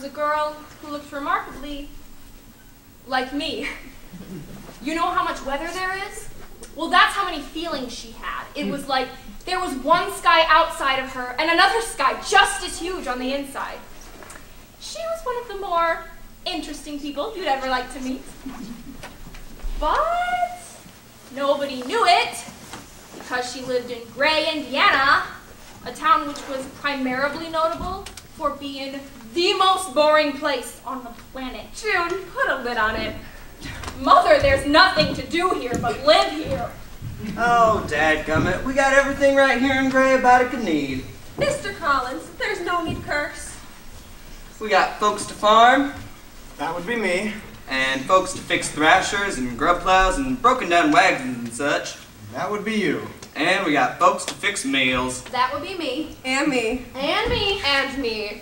was a girl who looked remarkably like me. You know how much weather there is? Well, that's how many feelings she had. It was like there was one sky outside of her and another sky just as huge on the inside. She was one of the more interesting people you'd ever like to meet. But nobody knew it because she lived in Gray, Indiana, a town which was primarily notable for being the most boring place on the planet. June, put a lid on it. Mother, there's nothing to do here but live here. Oh, dadgummit, we got everything right here in Gray about it could need. Mr. Collins, there's no need curse. We got folks to farm. That would be me. And folks to fix thrashers and grub plows and broken down wagons and such. That would be you. And we got folks to fix meals. That would be me. And me. And me. And me.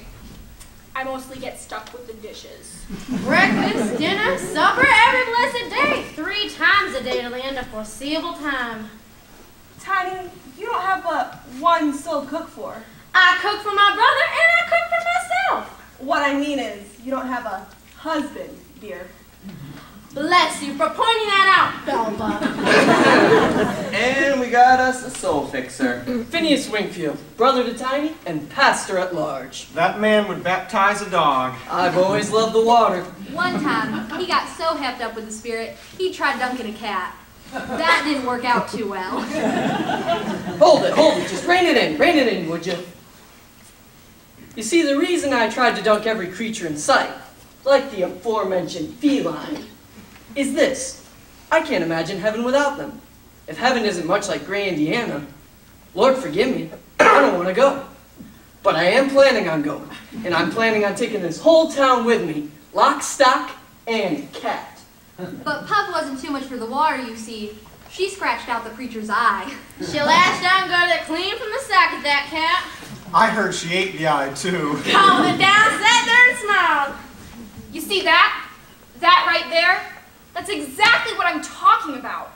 I mostly get stuck with the dishes. Breakfast, dinner, supper, every blessed day. 3 times a day to the end of foreseeable time. Tiny, you don't have but one soul to cook for. I cook for my brother and I cook for myself. What I mean is, you don't have a husband, dear. Bless you for pointing that out, Belva. And we got us a soul fixer. Phineas Wingfield, brother to Tiny and pastor at large. That man would baptize a dog. I've always loved the water. One time, he got so hepped up with the spirit, he tried dunking a cat. That didn't work out too well. Hold it, just rein it in, would you? You see, the reason I tried to dunk every creature in sight, like the aforementioned feline, is this. I can't imagine heaven without them. If heaven isn't much like Gray, Indiana, Lord forgive me, I don't want to go. But I am planning on going, and I'm planning on taking this whole town with me, lock, stock, and cat. But Puff wasn't too much for the water, you see. She scratched out the preacher's eye. She lashed out and got it clean from the sack of that cat. I heard she ate the eye, too. Calmed it down, sat there and smiled. You see that? That right there? That's exactly what I'm talking about.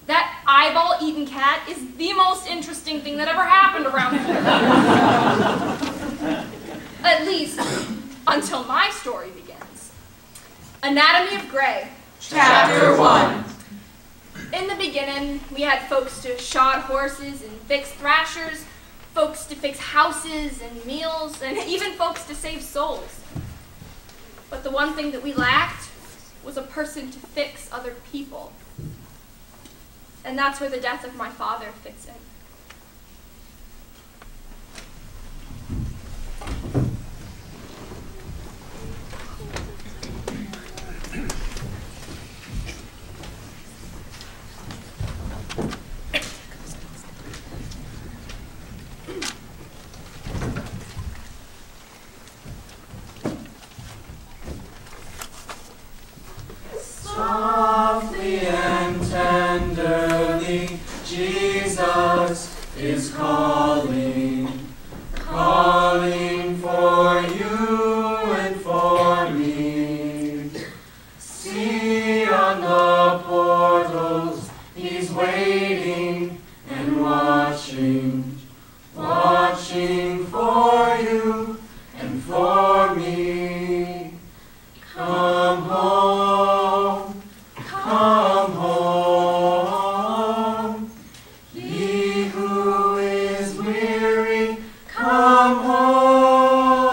That eyeball-eaten cat is the most interesting thing that ever happened around here. At least, until my story begins. Anatomy of Gray. Chapter 1. In the beginning, we had folks to shod horses and fix thrashers, folks to fix houses and meals, and even folks to save souls. But the one thing that we lacked was a person to fix other people. And that's where the death of my father fits in. Softly and tenderly, Jesus is calling, calling for you and for me. See on the portals, he's waiting and watching, watching for you and for me. Come home, come home. He who is weary, come home.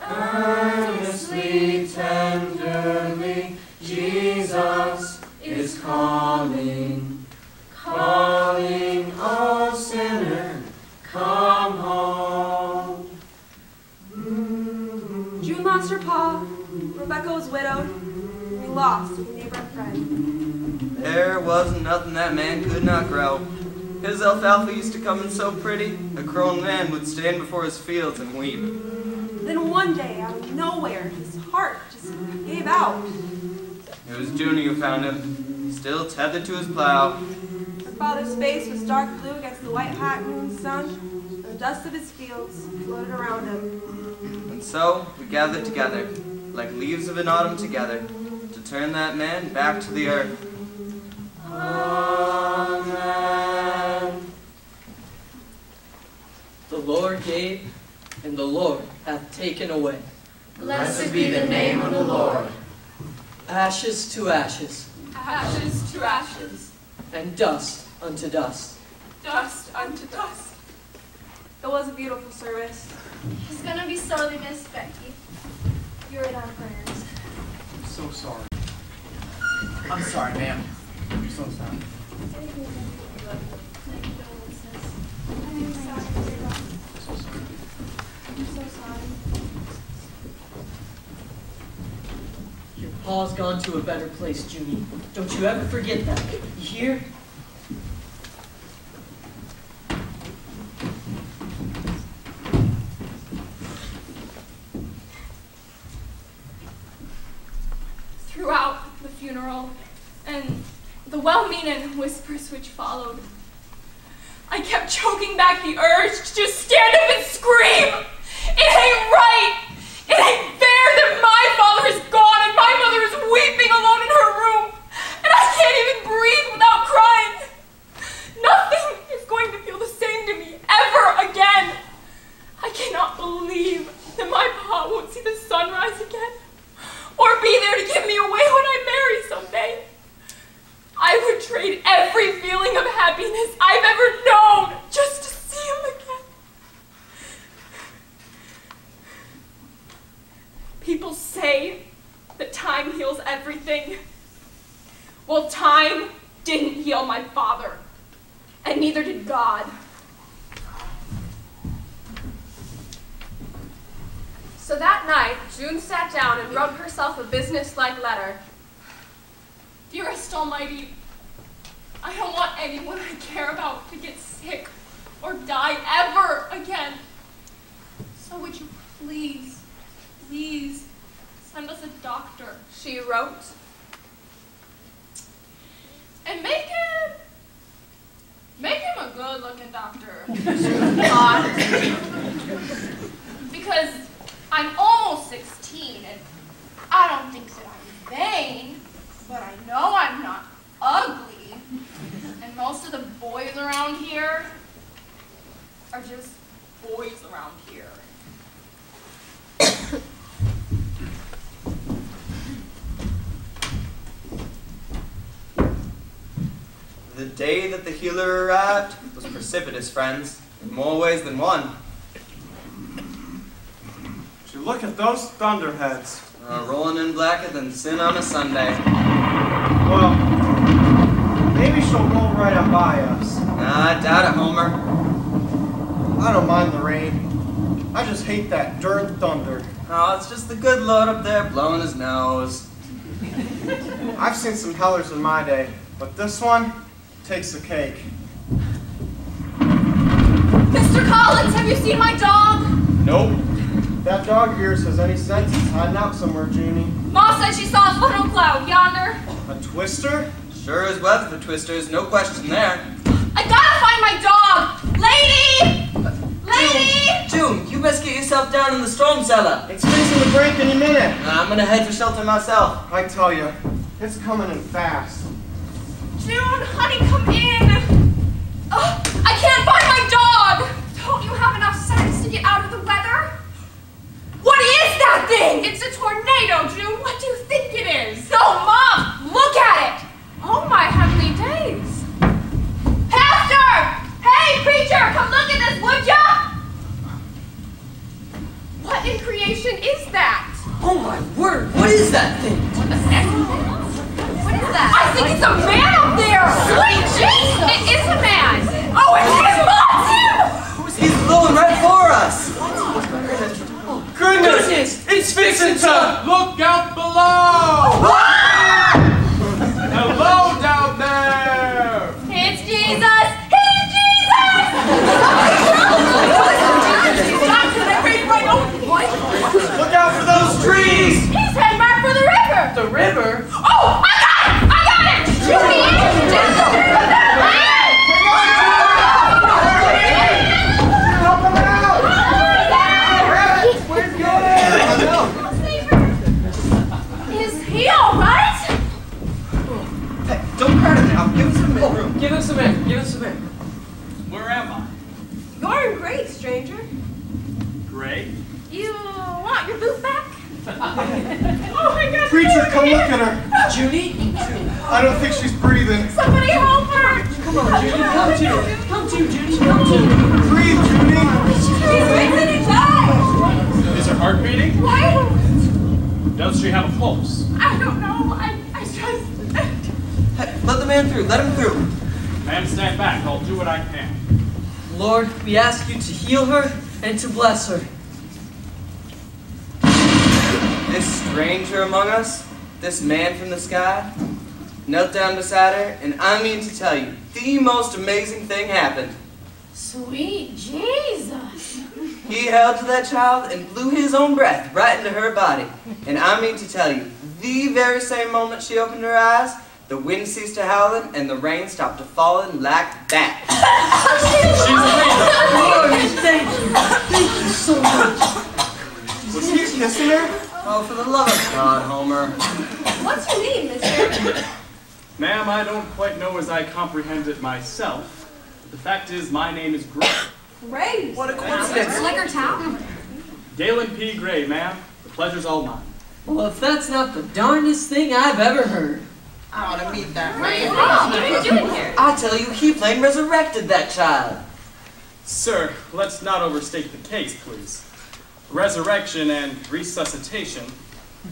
Earnestly, tenderly, Jesus is calling, calling, oh sinner, come home. June lost her pa. Rebecca was widowed. We lost a neighbor and friend. There wasn't nothing that man could not grow. His alfalfa used to come in so pretty, a grown man would stand before his fields and weep. Then one day, out of nowhere, his heart just gave out. It was Junie who found him, still tethered to his plow. Her father's face was dark blue against the white hot noon sun, and the dust of his fields floated around him. And so we gathered together, like leaves of an autumn together, to turn that man back to the earth. Amen. The Lord gave, and the Lord hath taken away. Blessed be the name of the Lord. Ashes to ashes, Ashes to ashes, and dust unto dust. dust unto dust. It was a beautiful service. He's gonna be sorely missed, Becky. You're in our prayers. I'm so sorry. I'm sorry, ma'am. I'm so sorry. Your pa's gone to a better place, Junie. Don't you ever forget that. You hear? Throughout the funeral and the well-meaning whispers which followed, I kept choking back the urge to just stand up and scream. It ain't right. It ain't fair that my father is gone and my mother is weeping alone in her room, and I can't even breathe without crying. Nothing is going to feel the same to me ever again. I cannot believe that my pa won't see the sunrise again, or be there to give me away when I marry someday. I would trade every feeling of happiness I've ever known just to see him again. People say that time heals everything. Well, time didn't heal my father, and neither did God. So that night, June sat down and wrote herself a business-like letter. Dearest Almighty, I don't want anyone I care about to get sick or die ever again. So would you please send us a doctor? She wrote, And make him a good-looking doctor. Because I'm almost 16, and I don't think that I'm vain, but I know I'm not ugly. And most of the boys around here are just boys around here. The day that the healer arrived was precipitous, friends, in more ways than one. Would you look at those thunderheads? Rolling in blacker than sin on a Sunday. Well, maybe she'll roll right up by us. Nah, I doubt it, Homer. I don't mind the rain. I just hate that darn thunder. Oh, it's just the good Lord up there blowing his nose. I've seen some hellers in my day, but this one takes the cake. Mr. Collins, have you seen my dog? Nope. That dog of yours has any sense, it's hiding out somewhere, Junie. Ma said she saw a funnel cloud yonder. A twister? Sure is weather for twisters, no question there. I gotta find my dog! Lady! Lady! June, you best get yourself down in the storm cellar. It's fixing to break any minute. I'm gonna head for shelter myself. I tell you, it's coming in fast. June, honey, come in! I can't find my dog! Don't you have enough sense to get out of the weather? What is that thing? It's a tornado, June. What do you think it is? No, Mom! Look at it! Oh, my heavenly days. Pastor! Hey, preacher! Come look at this, would ya? What in creation is that? Oh my word, what is that thing? What is that? I think it's a man up there! Sweet Jesus! It is a man! Oh, it's his Mom! He's blowing right for us. Goodness! It's fixing to look out below! Hello down there! It's Jesus! It's Jesus! Look out for those trees! He's heading back for the river! The river? Oh! I got it! I got it! Help him out! Where's Is he alright? Hey, don't cry to me. I'll give us a minute room. Give us some air, give us some air. Where am I? You're in Gray, stranger. Gray? Oh my God! Preacher, come look at her. Judy? I don't think she's breathing. Somebody help her! Come on, Judy. Come to. Come to, Judy. Come to. Breathe, Judy. She's wasting a die! Is her heart beating? Why? Does she have a pulse? I don't know. I just... Hey, let the man through. Let him through. Ma'am, stand back. I'll do what I can. Lord, we ask you to heal her and to bless her. This stranger among us, this man from the sky, knelt down beside her, and I mean to tell you, the most amazing thing happened. Sweet Jesus. He held to that child and blew his own breath right into her body. And I mean to tell you, the very same moment she opened her eyes, the wind ceased to howling and the rain stopped to falling like that. Lord, thank you. Thank you so much. Was he kissing her? Oh, for the love of God, Homer. What's your name, mister? Ma'am, I don't quite know as I comprehend it myself. But the fact is, my name is Gray. Ray. What a coincidence. Liquor town? Galen P. Gray, ma'am. The pleasure's all mine. Well, if that's not the darndest thing I've ever heard. I ought to meet that man. What are you doing here? I tell you, he plain resurrected that child. Sir, let's not overstate the case, please. Resurrection and resuscitation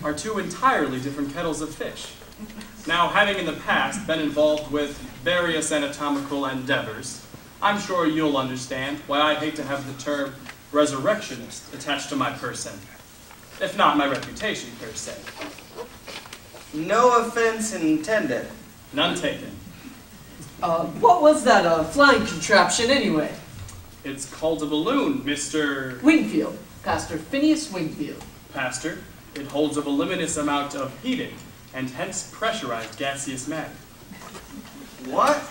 are two entirely different kettles of fish. Now, having in the past been involved with various anatomical endeavors, I'm sure you'll understand why I hate to have the term resurrectionist attached to my person, if not my reputation per se. No offense intended. None taken. What was that flying contraption anyway? It's called a balloon, Mr. Wingfield. Pastor Phineas Wingfield. Pastor. It holds a voluminous amount of heated and hence pressurized gaseous matter. What?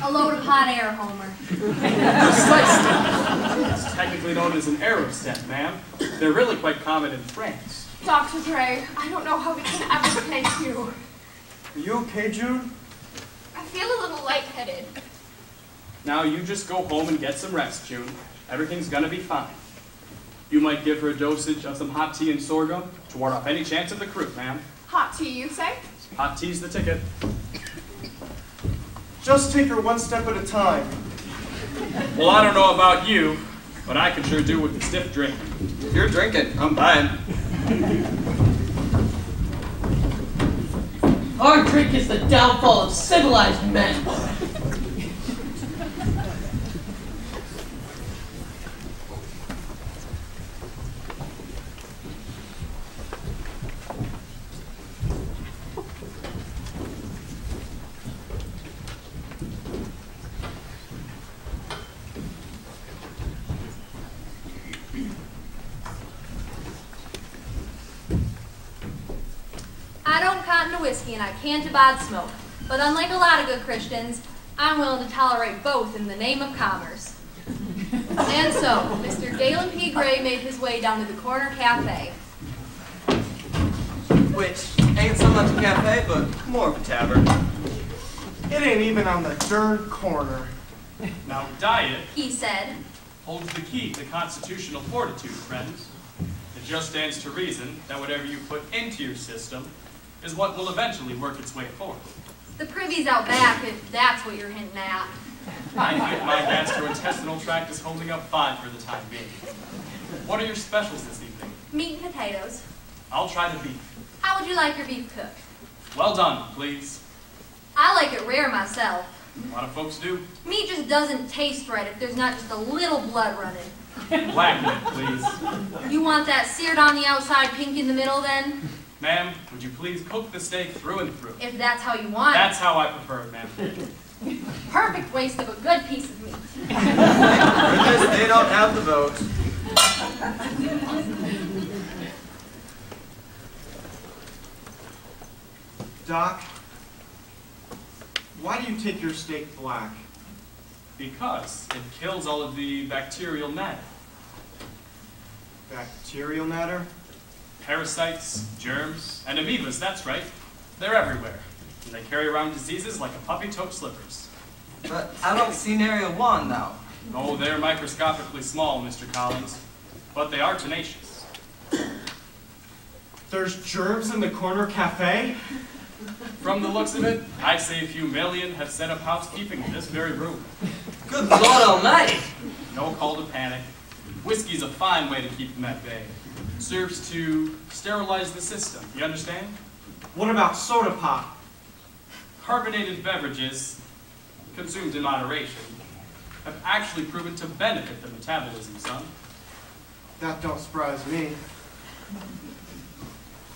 A load of hot air, Homer. Precisely. It's technically known as an aerostat, ma'am. They're really quite common in France. Dr. Gray, I don't know how we can ever thank you. Are you okay, June? I feel a little lightheaded. Now you just go home and get some rest, June. Everything's gonna be fine. You might give her a dosage of some hot tea and sorghum to ward off any chance of the croup, ma'am. Hot tea, you say? Hot tea's the ticket. Just take her one step at a time. Well, I don't know about you, but I can sure do with the stiff drink. If you're drinking, I'm buying. Our drink is the downfall of civilized men. I don't cotton to whiskey and I can't abide smoke. But unlike a lot of good Christians, I'm willing to tolerate both in the name of commerce. And so, Mr. Galen P. Gray made his way down to the corner cafe. Which ain't so much a cafe, but more of a tavern. It ain't even on the darn corner. Now, diet He said, holds the key to constitutional fortitude, friends. It just stands to reason that whatever you put into your system is what will eventually work its way forth. the privy's out back if that's what you're hinting at. I think my gastrointestinal tract is holding up fine for the time being. What are your specials this evening? Meat and potatoes. I'll try the beef. How would you like your beef cooked? Well done, please. I like it rare myself. A lot of folks do. Meat just doesn't taste right if there's not just a little blood running. Black meat, please. You want that seared on the outside, pink in the middle then? Ma'am, would you please cook the steak through and through? If that's how you want it. That's how I prefer it, ma'am. Perfect waste of a good piece of meat. Goodness, they don't have the vote. Doc, why do you take your steak black? Because it kills all of the bacterial matter. Bacterial matter? Parasites, germs, and amoebas, that's right. They're everywhere. And they carry around diseases like a puppy-toed slippers. But I don't see nary a one, though. Oh, they're microscopically small, Mr. Collins. But they are tenacious. There's germs in the corner cafe? From the looks of it, I'd say a few million have set up housekeeping in this very room. Good Lord Almighty! No call to panic. Whiskey's a fine way to keep them at bay. Serves to sterilize the system, you understand? What about soda pop? Carbonated beverages, consumed in moderation, have actually proven to benefit the metabolism, son. That don't surprise me.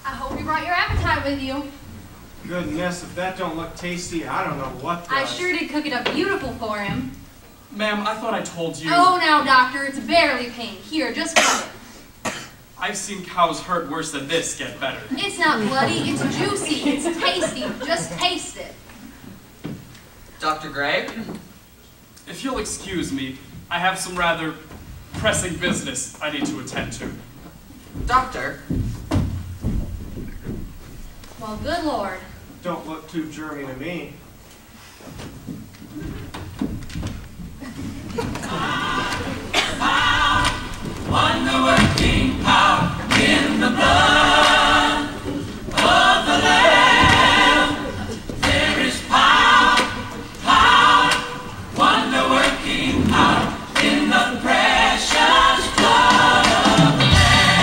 I hope you brought your appetite with you. Goodness, if that don't look tasty, I don't know what does. I sure did cook it up beautiful for him. Ma'am, I thought I told you. Oh, now, doctor, it's barely pain. Here, just rub it. I've seen cows hurt worse than this get better. It's not bloody, it's juicy, it's tasty. Just taste it. Dr. Gray? If you'll excuse me, I have some rather pressing business I need to attend to. Doctor? Well, good Lord. Don't look too germy to me. Wonder-working power in the blood of the Lamb. There is power, wonder-working power in the precious blood of the Lamb.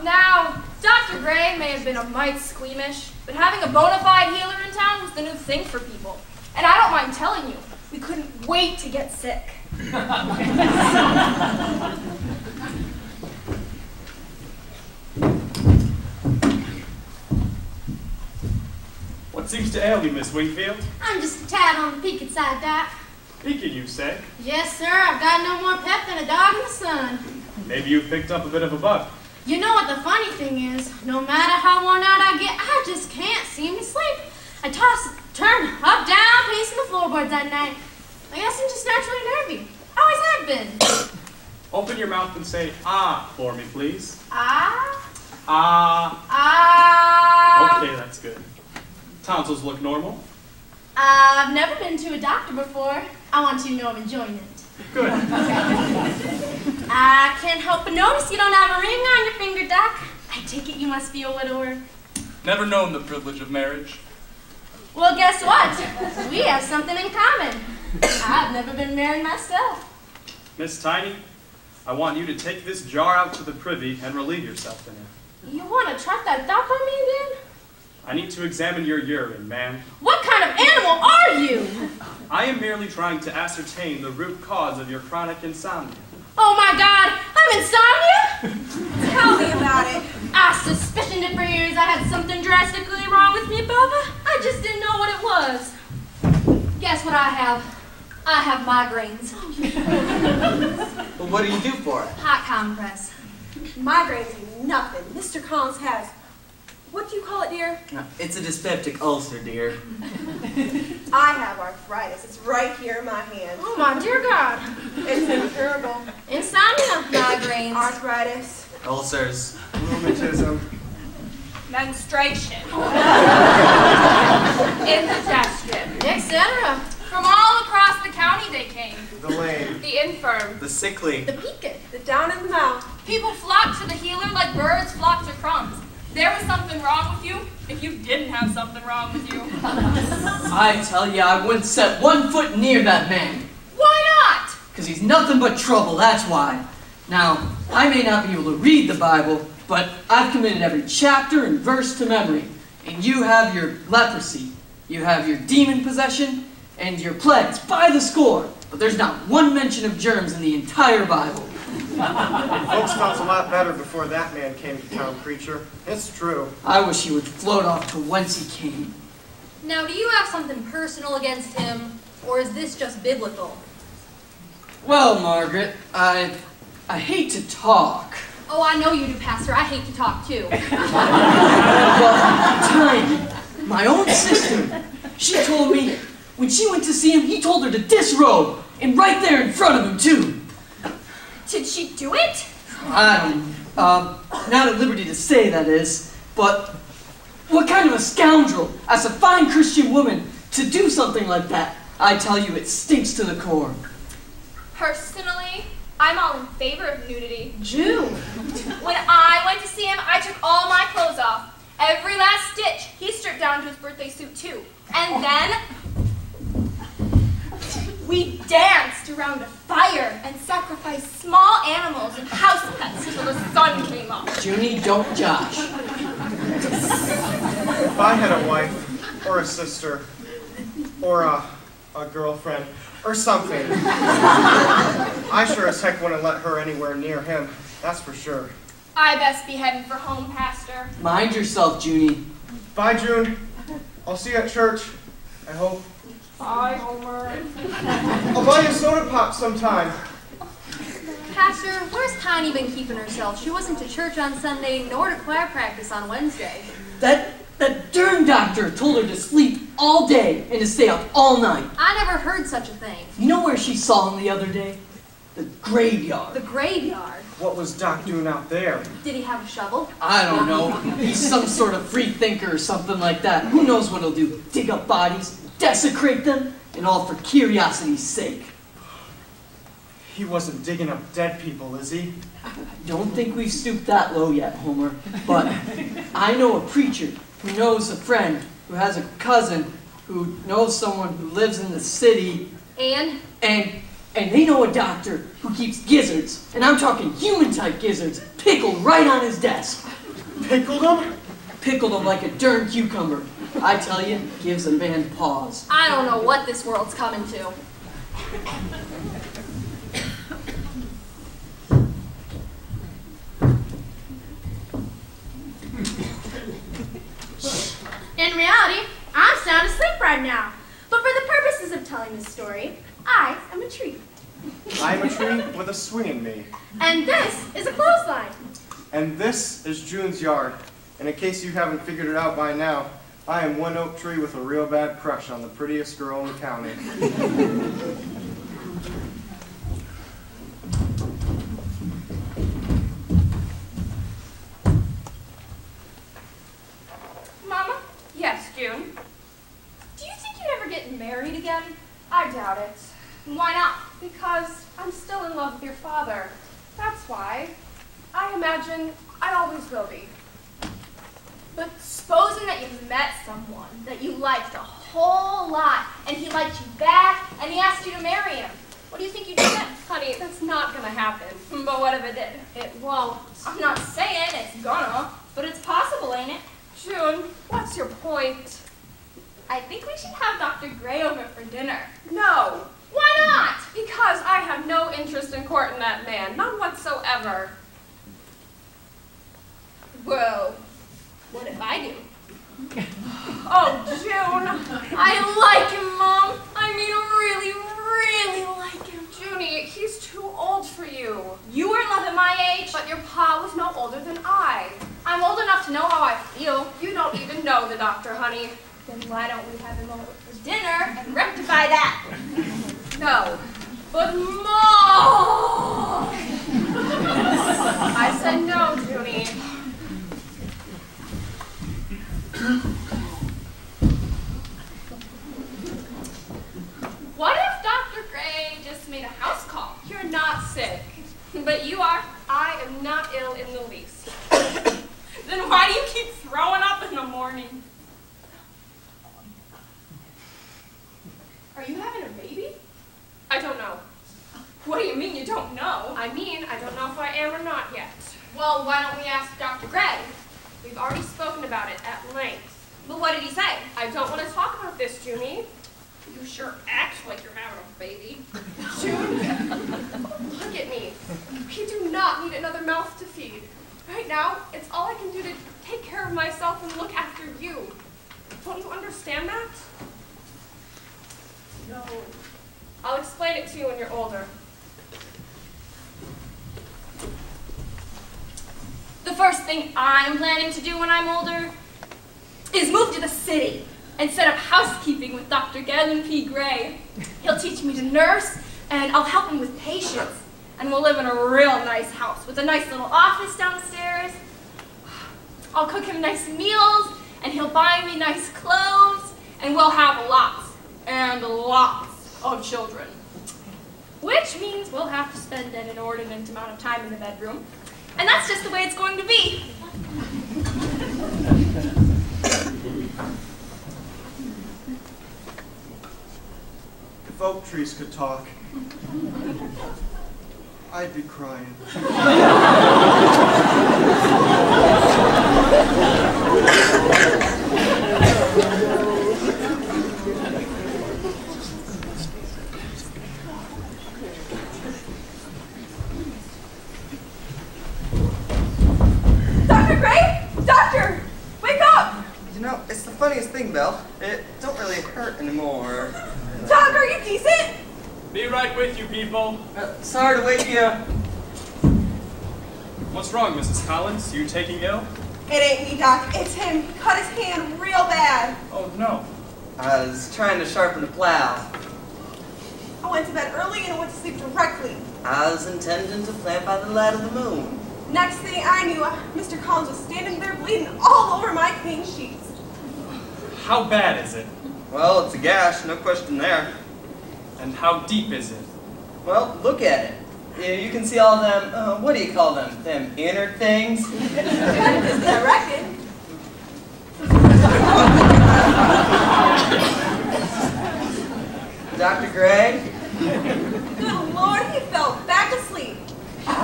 Now, Dr. Gray may have been a mite squeamish, but having a bona fide healer in town was the new thing for people. And I don't mind telling you, we couldn't wait to get sick. What seems to ail you, Miss Wingfield? I'm just a tad on the peaked side, Doc. Peeking, you say? Yes, sir. I've got no more pep than a dog in the sun. Maybe you've picked up a bit of a bug. You know what the funny thing is? No matter how worn out I get, I just can't seem to sleep. I toss, turn, up, down, pacing the floorboards at night. I guess I'm just naturally nervy. Always have been. Open your mouth and say, ah, for me, please. Ah? Ah. Ah. Okay, that's good. Tonsils look normal. I've never been to a doctor before. I want you to know I'm enjoying it. Good. I can't help but notice you don't have a ring on your finger, Doc. I take it you must be a widower. Never known the privilege of marriage. Well, guess what? We have something in common. I've never been married myself. Miss Tiny, I want you to take this jar out to the privy and relieve yourself in it. You want to try that doc on me again? I need to examine your urine, ma'am. What kind of animal are you? I am merely trying to ascertain the root cause of your chronic insomnia. Oh my God, I'm insomnia? Tell me about it. I suspicioned it for years I had something drastically wrong with me, Bubba. I just didn't know what it was. Guess what I have? I have migraines. Well, what do you do for it? Hot compress. Migraines ain't nothing. Mr. Collins has, what do you call it, dear? It's a dyspeptic ulcer, dear. I have arthritis. It's right here in my hand. Oh my dear God. It's incurable. Insomnia. Migraines. Arthritis. Ulcers. Rheumatism. Menstruation. Indigestion. Etc. From all across the county they came. The lame. The infirm. The sickly. The peaked. The down in the mouth. People flocked to the healer like birds flock to crumbs. There was something wrong with you if you didn't have something wrong with you. I tell you, I wouldn't set 1 foot near that man. Why not? Because he's nothing but trouble, that's why. Now, I may not be able to read the Bible, but I've committed every chapter and verse to memory. And you have your leprosy, you have your demon possession, and your plagues by the score. But there's not one mention of germs in the entire Bible. Folks felt a lot better before that man came to town, preacher. It's true. I wish he would float off to whence he came. Now, do you have something personal against him, or is this just biblical? Well, Margaret, I hate to talk. Oh, I know you do, Pastor. I hate to talk, too. But Tiny, my own sister, she told me when she went to see him, he told her to disrobe, and right there in front of him, too. Did she do it? I don't, not at liberty to say, that is, but what kind of a scoundrel, as a fine Christian woman, to do something like that? I tell you, it stinks to the core. Personally, I'm all in favor of nudity. June. When I went to see him, I took all my clothes off. Every last stitch. He stripped down to his birthday suit, too. And then we danced around a fire and sacrificed small animals and house pets until the sun came up. Junie, don't josh. If I had a wife, or a sister, or a girlfriend, or something, I sure as heck wouldn't let her anywhere near him, that's for sure. I best be heading for home, Pastor. Mind yourself, Junie. Bye, June. I'll see you at church, I hope. Bye, Homer. I'll buy you a soda pop sometime. Pastor, where's Tiny been keeping herself? She wasn't to church on Sunday, nor to choir practice on Wednesday. That darn doctor told her to sleep all day and to stay up all night. I never heard such a thing. You know where she saw him the other day? The graveyard. The graveyard. What was Doc doing out there? Did he have a shovel? I don't know. He's some sort of free thinker or something like that. Who knows what he'll do? Dig up bodies, desecrate them, and all for curiosity's sake. He wasn't digging up dead people, is he? I don't think we've stooped that low yet, Homer. But I know a preacher who knows a friend who has a cousin who knows someone who lives in the city. And they know a doctor who keeps gizzards, and I'm talking human-type gizzards, pickled right on his desk. Pickled them? Pickled them like a darn cucumber. I tell you, gives a man pause. I don't know what this world's coming to. In reality, I'm sound asleep right now. But for the purposes of telling this story, I am a tree. I'm a tree with a swing in me. And this is a clothesline. And this is June's yard. And in case you haven't figured it out by now, I am one oak tree with a real bad crush on the prettiest girl in the county. Mama? Yes, June. Do you think you'd ever get married again? I doubt it. Why not? Because I'm still in love with your father. That's why. I imagine I always will be. But supposing that you met someone that you liked a whole lot, and he liked you back, and he asked you to marry him, what do you think you'd do then? Honey, that's not gonna happen. But what if it did? It won't. I'm not saying it's gonna, but it's possible, ain't it? June, what's your point? I think we should have Dr. Gray over for dinner. No. Why not? Because I have no interest in courting that man. None whatsoever. Well, what if I do? Oh, June. I like him, Mom. I mean, really, really like him. Junie, he's too old for you. You were in love at my age, but your pa was no older than I. I'm old enough to know how I feel. You don't even know the doctor, honey. Then why don't we have him over for dinner and rectify that? No. But Mom! I said no, Junie. What if Dr. Gray just made a house call? You're not sick, but you are. I am not ill in the least. Then why do you keep throwing up in the morning? Are you having a baby? I don't know. What do you mean you don't know? I mean, I don't know if I am or not yet. Well, why don't we ask Dr. Gray? We've already spoken about it at length. But what did he say? I don't want to talk about this, Junie. You sure act like you're having a baby. June, look at me. We do not need another mouth to feed. Right now, it's all I can do to take care of myself and look after you. Don't you understand that? No. I'll explain it to you when you're older. The first thing I'm planning to do when I'm older is move to the city and set up housekeeping with Dr. WMC Gray. He'll teach me to nurse, and I'll help him with patients. And we'll live in a real nice house with a nice little office downstairs. I'll cook him nice meals, and he'll buy me nice clothes, and we'll have lots and lots of children. which means we'll have to spend an inordinate amount of time in the bedroom. And that's just the way it's going to be. If oak trees could talk, I'd be crying. Dr. Gray? Doctor! Wake up! You know, it's the funniest thing, Belle. It don't really hurt anymore. Doc, are you decent? Be right with you, people. Sorry to wake you up. What's wrong, Mrs. Collins? You taking ill? It ain't me, Doc. It's him. He cut his hand real bad. Oh, no. I was trying to sharpen the plow. I went to bed early and went to sleep directly. I was intending to plant by the light of the moon. Next thing I knew, Mr. Collins was standing there bleeding all over my clean sheets. How bad is it? Well, it's a gash, no question there. And how deep is it? Well, look at it. Yeah, you can see all them, what do you call them? Them inner things? I reckon. Dr. Gray? Good Lord, he fell back asleep. I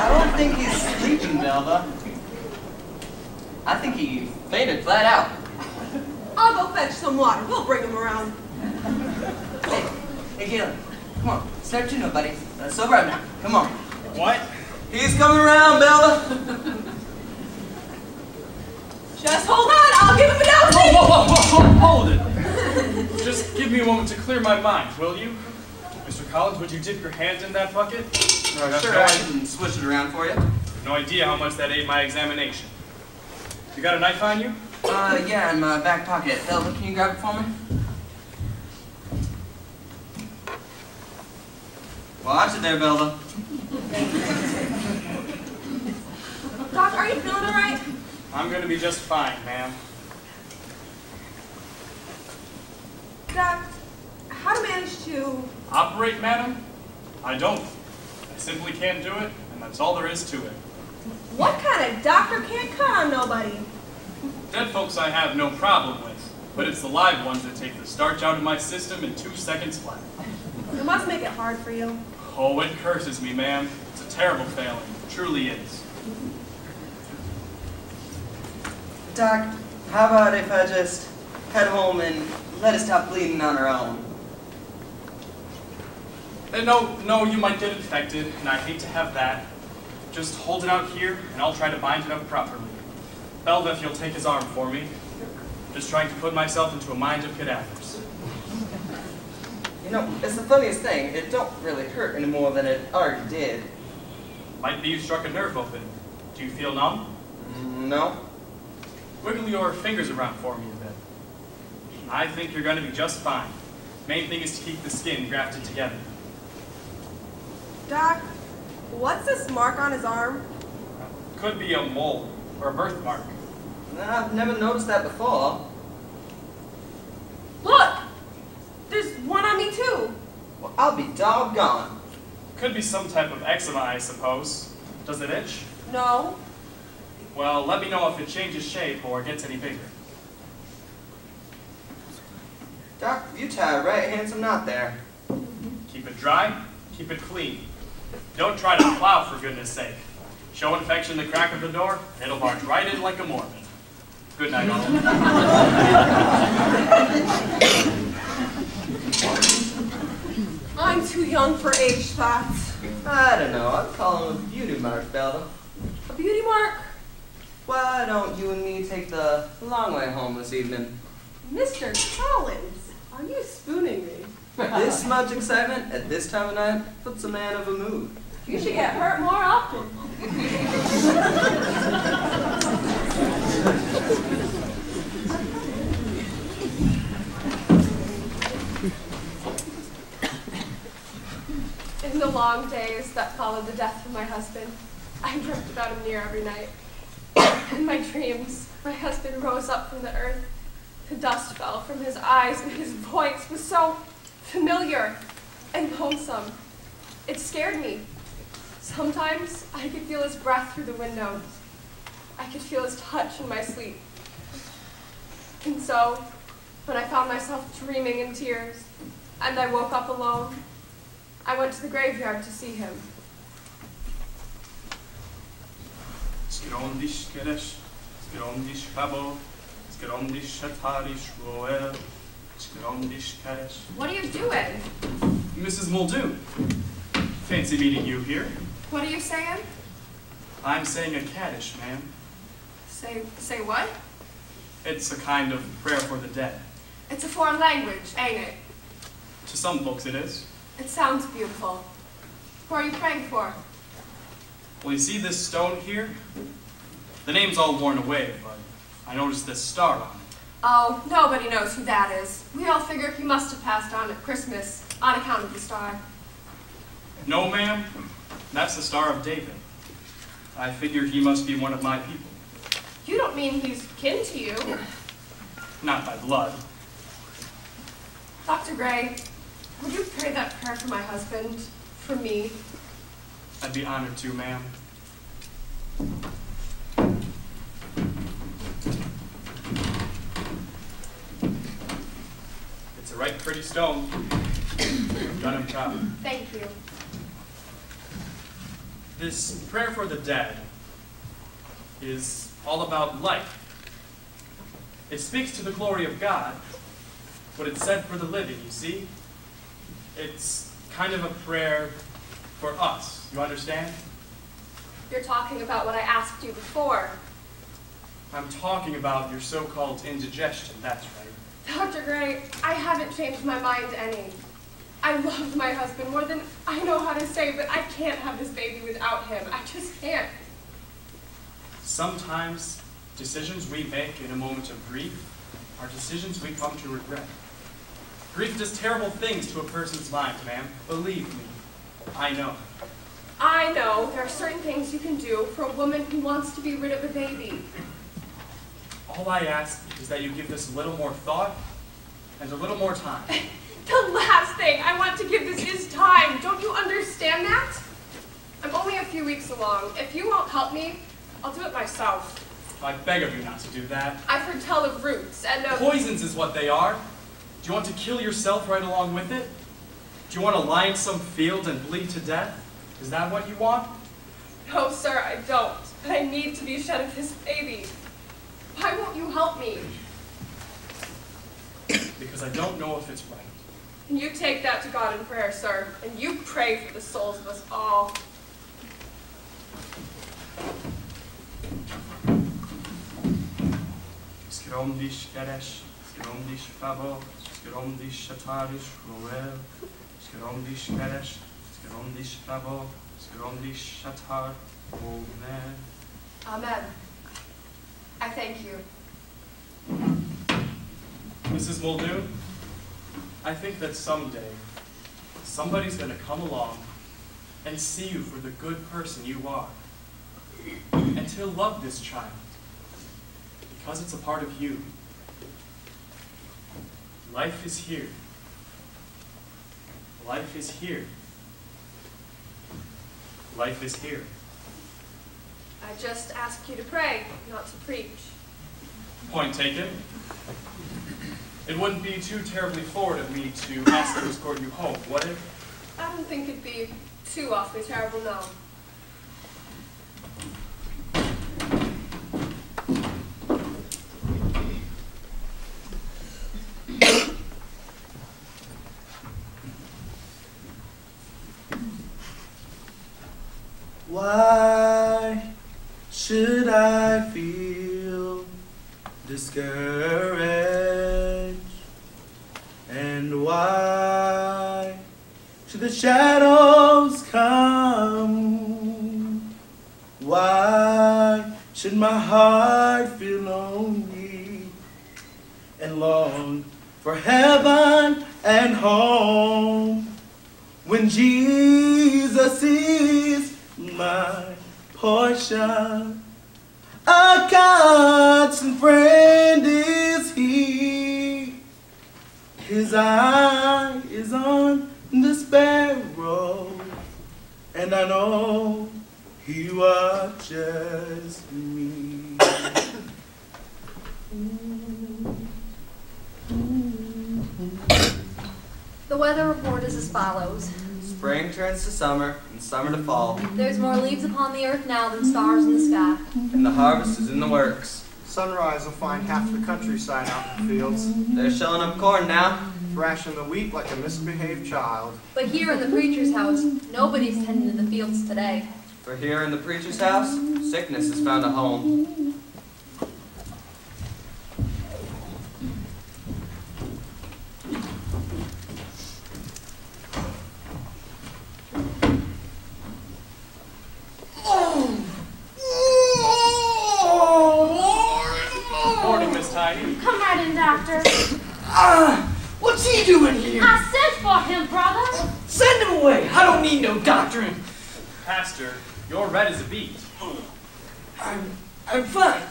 don't think he's sleeping, Belva. I think he fainted flat out. I'll go fetch some water. We'll bring him around. Hey, Galen, come on. Start tuning up, buddy. Sober up now. Come on. What? He's coming around, Bella. Just hold on. I'll give him a dose. Whoa, hold it. Just give me a moment to clear my mind, will you? Mr. Collins, would you dip your hand in that bucket? No, sure, I can switch it around for you. No idea how much that aided my examination. You got a knife on you? Yeah, in my back pocket. Belva, can you grab it for me? Watch it there, Belva. Doc, are you feeling all right? I'm gonna be just fine, ma'am. Doc, how to manage to... Operate, madam? I don't. I simply can't do it, and that's all there is to it. What kind of doctor can't cut on nobody? Dead folks I have no problem with, but it's the live ones that take the starch out of my system in 2 seconds flat. It must make it hard for you. Oh, it curses me, ma'am. It's a terrible failing. It truly is. Doc, how about if I just head home and let it stop bleeding on her own? No, you might get infected, and I hate to have that. Just hold it out here, and I'll try to bind it up properly. Belva, if you'll take his arm for me. Just trying to put myself into a mind of cadavers. You know, it's the funniest thing. It don't really hurt any more than it already did. Might be you struck a nerve open. Do you feel numb? No. Wiggle your fingers around for me a bit. I think you're going to be just fine. Main thing is to keep the skin grafted together. Doc, what's this mark on his arm? Could be a mole or a birthmark. I've never noticed that before. Look! There's one on me too. Well, I'll be doggone. Could be some type of eczema, I suppose. Does it itch? No. Well, let me know if it changes shape or gets any bigger. Doc, you tie a right handsome knot there. Keep it dry, keep it clean. Don't try to plow, for goodness sake. Show infection the crack of the door, and it'll march right in like a Mormon. Good night, all. I'm too young for age spots. I don't know. I'd call him a beauty mark, Belva. A beauty mark? Why don't you and me take the long way home this evening? Mr. Collins, are you spooning me? This much excitement at this time of night puts a man of a mood. You should get hurt more often. In the long days that followed the death of my husband, I dreamt about him near every night. In my dreams, my husband rose up from the earth. The dust fell from his eyes, and his voice was so familiar and lonesome. It scared me. Sometimes I could feel his breath through the windows. I could feel his touch in my sleep. And so, when I found myself dreaming in tears, and I woke up alone, I went to the graveyard to see him. What are you doing? Mrs. Muldoon, fancy meeting you here. What are you saying? I'm saying a Kaddish, ma'am. Say what? It's a kind of prayer for the dead. It's a foreign language, ain't it? To some folks it is. It sounds beautiful. Who are you praying for? Well, you see this stone here? The name's all worn away, but I noticed this star on it. Oh, nobody knows who that is. We all figure he must have passed on at Christmas on account of the star. No, ma'am. That's the Star of David. I figure he must be one of my people. You don't mean he's kin to you? Not by blood. Dr. Gray, would you pray that prayer for my husband, for me? I'd be honored to, ma'am. It's a right pretty stone. You've done him proud. Thank you. This prayer for the dead is all about life. It speaks to the glory of God, but it's said for the living, you see? It's kind of a prayer for us, you understand? You're talking about what I asked you before. I'm talking about your so-called indigestion, that's right. Dr. Gray, I haven't changed my mind any. I love my husband more than I know how to say, but I can't have this baby without him. I just can't. Sometimes decisions we make in a moment of grief are decisions we come to regret. Grief does terrible things to a person's mind, ma'am. Believe me, I know. I know there are certain things you can do for a woman who wants to be rid of a baby. All I ask is that you give this a little more thought and a little more time. The last thing I want to give this is time. Don't you understand that? I'm only a few weeks along. If you won't help me, I'll do it myself. I beg of you not to do that. I've heard tell of roots and of... Poisons is what they are. Do you want to kill yourself right along with it? Do you want to lie in some field and bleed to death? Is that what you want? No, sir, I don't. But I need to be shed of this baby. Why won't you help me? Because I don't know if it's right. And you take that to God in prayer, sir, and you pray for the souls of us all. Skromdish Kadesh, Skromdish Fabo, Skromdish Shatarish Roel, Skromdish Kadesh, Skromdish Fabo, Skromdish Shatar, Amen. Amen. I thank you. Mrs. Muldoon, I think that someday somebody's going to come along and see you for the good person you are, and he'll love this child because it's a part of you. Life is here. Life is here. Life is here. I just ask you to pray, not to preach. Point taken. It wouldn't be too terribly forward of me to ask to escort you home, would it? I don't think it'd be too awfully terrible, no. Why should I feel discouraged? And why should the shadows come? Why should my heart feel lonely and long for heaven and home when Jesus is my portion? A constant friend is he. His eye is is on the sparrow, and I know he watches me. The weather report is as follows. Spring turns to summer, and summer to fall, There's more leaves upon the earth now than stars in the sky. and the harvest is in the works. Sunrise will find half the countryside out in the fields, They're shelling up corn now. thrashing the wheat like a misbehaved child. But here in the preacher's house, nobody's tending to the fields today. For here in the preacher's house, sickness has found a home. Morning, Miss Tiny. Come right in, doctor. What's he doing here? I sent for him, brother. Send him away. I don't need no doctoring. Pastor, you're red as a beet. I'm fine.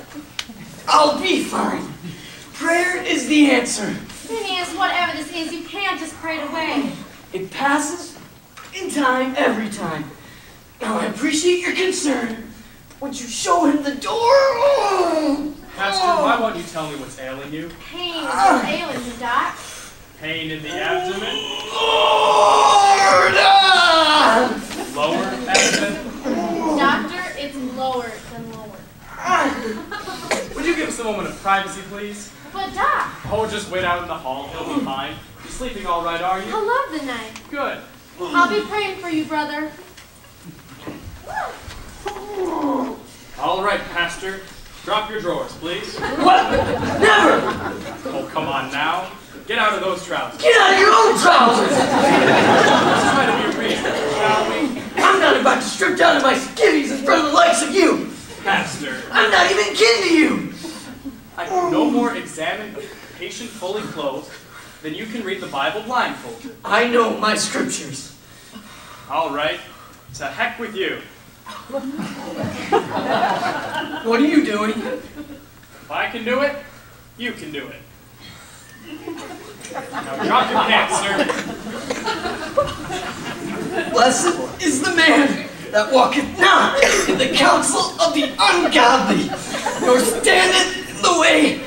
I'll be fine. Prayer is the answer. Phineas, whatever this is, you can't just pray it away. It passes in time every time. Now I appreciate your concern. Would you show him the door? Pastor, why won't you tell me what's ailing you? Pain is what's ailing you, Doc. Pain in the abdomen? Lord! Lower abdomen? Doctor, it's lower than lower. Would you give us a moment of privacy, please? But Doc, Oh, just wait out in the hall. He'll be fine. You sleeping all right, are I you? love the night. Good. I'll be praying for you, brother. All right, Pastor. Drop your drawers, please. What? Never! Oh, come on now. Get out of those trousers. Get out of your own trousers! Let's try to be reasonable, shall we? I'm not about to strip down to my skivvies in front of the likes of you! Pastor, I'm not even kin to you! I can no more examine a patient fully clothed than you can read the Bible blindfolded. I know my scriptures. All right. To heck with you. What are you doing? If I can do it, you can do it. Now drop your pants, sir. Blessed is the man that walketh not in the counsel of the ungodly, nor standeth in the way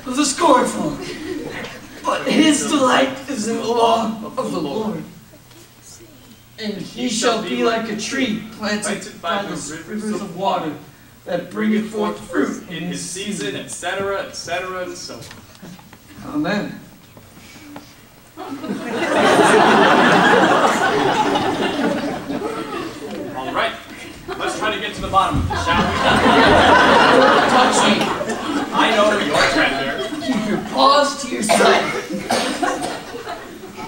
of the scornful. But his delight is in the law of the Lord. And he shall be like a tree planted by the rivers of water, that bringeth forth fruit In his season, etc., etc., and so on. Amen. All right. Let's try to get to the bottom of this, shall we? Touch me. I know you're tender. Keep your paws to your side.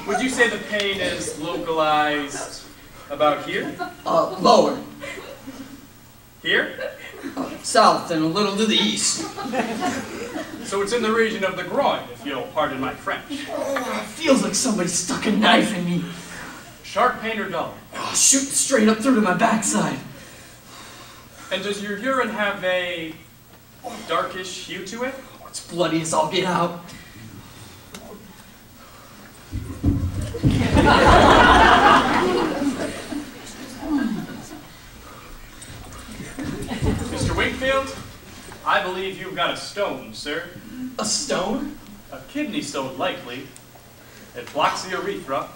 Would you say the pain is localized about here? Lower. Here? South and a little to the east. So it's in the region of the groin, if you'll pardon my French. It feels like somebody stuck a knife in me. Sharp pain or dull? Shooting straight up through to my backside. And does your urine have a darkish hue to it? It's bloody as all get out. Mr. Wingfield, I believe you've got a stone, sir. A stone? A kidney stone, likely. It blocks the urethra,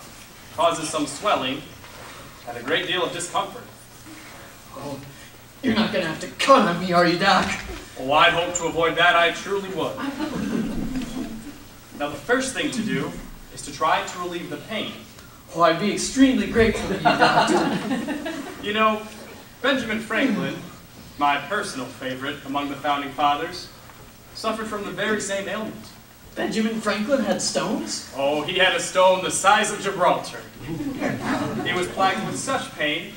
causes some swelling, and a great deal of discomfort. Oh, you're not gonna have to cut on me, are you, Doc? Oh, I'd hope to avoid that, I truly would. Now, the first thing to do is to try to relieve the pain. Oh, I'd be extremely grateful to you, Doctor. You know, Benjamin Franklin, my personal favorite among the founding fathers, suffered from the very same ailment. Benjamin Franklin had stones? Oh, he had a stone the size of Gibraltar. He was plagued with such pain,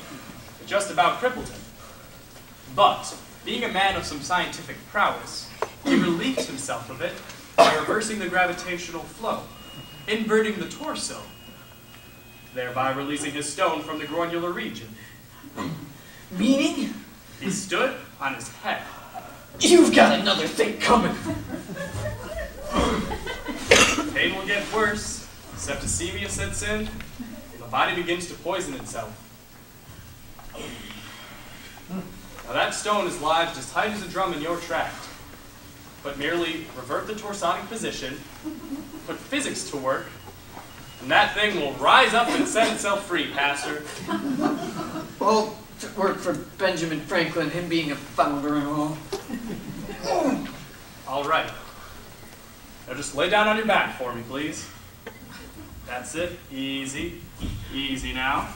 it just about crippled him. But, being a man of some scientific prowess, he relieved himself of it by reversing the gravitational flow, inverting the torso, thereby releasing his stone from the groinular region. Meaning? He stood on his head. You've got another thing coming. Pain will get worse, Septicemia sets in, and the body begins to poison itself. Now that stone is lodged as tight as a drum in your tract, but merely revert the torsonic position, put physics to work, and that thing will rise up and set itself free, Pastor. Well, to work for Benjamin Franklin, him being a founder and all. All right. Now just lay down on your back for me, please. That's it. Easy. Easy now.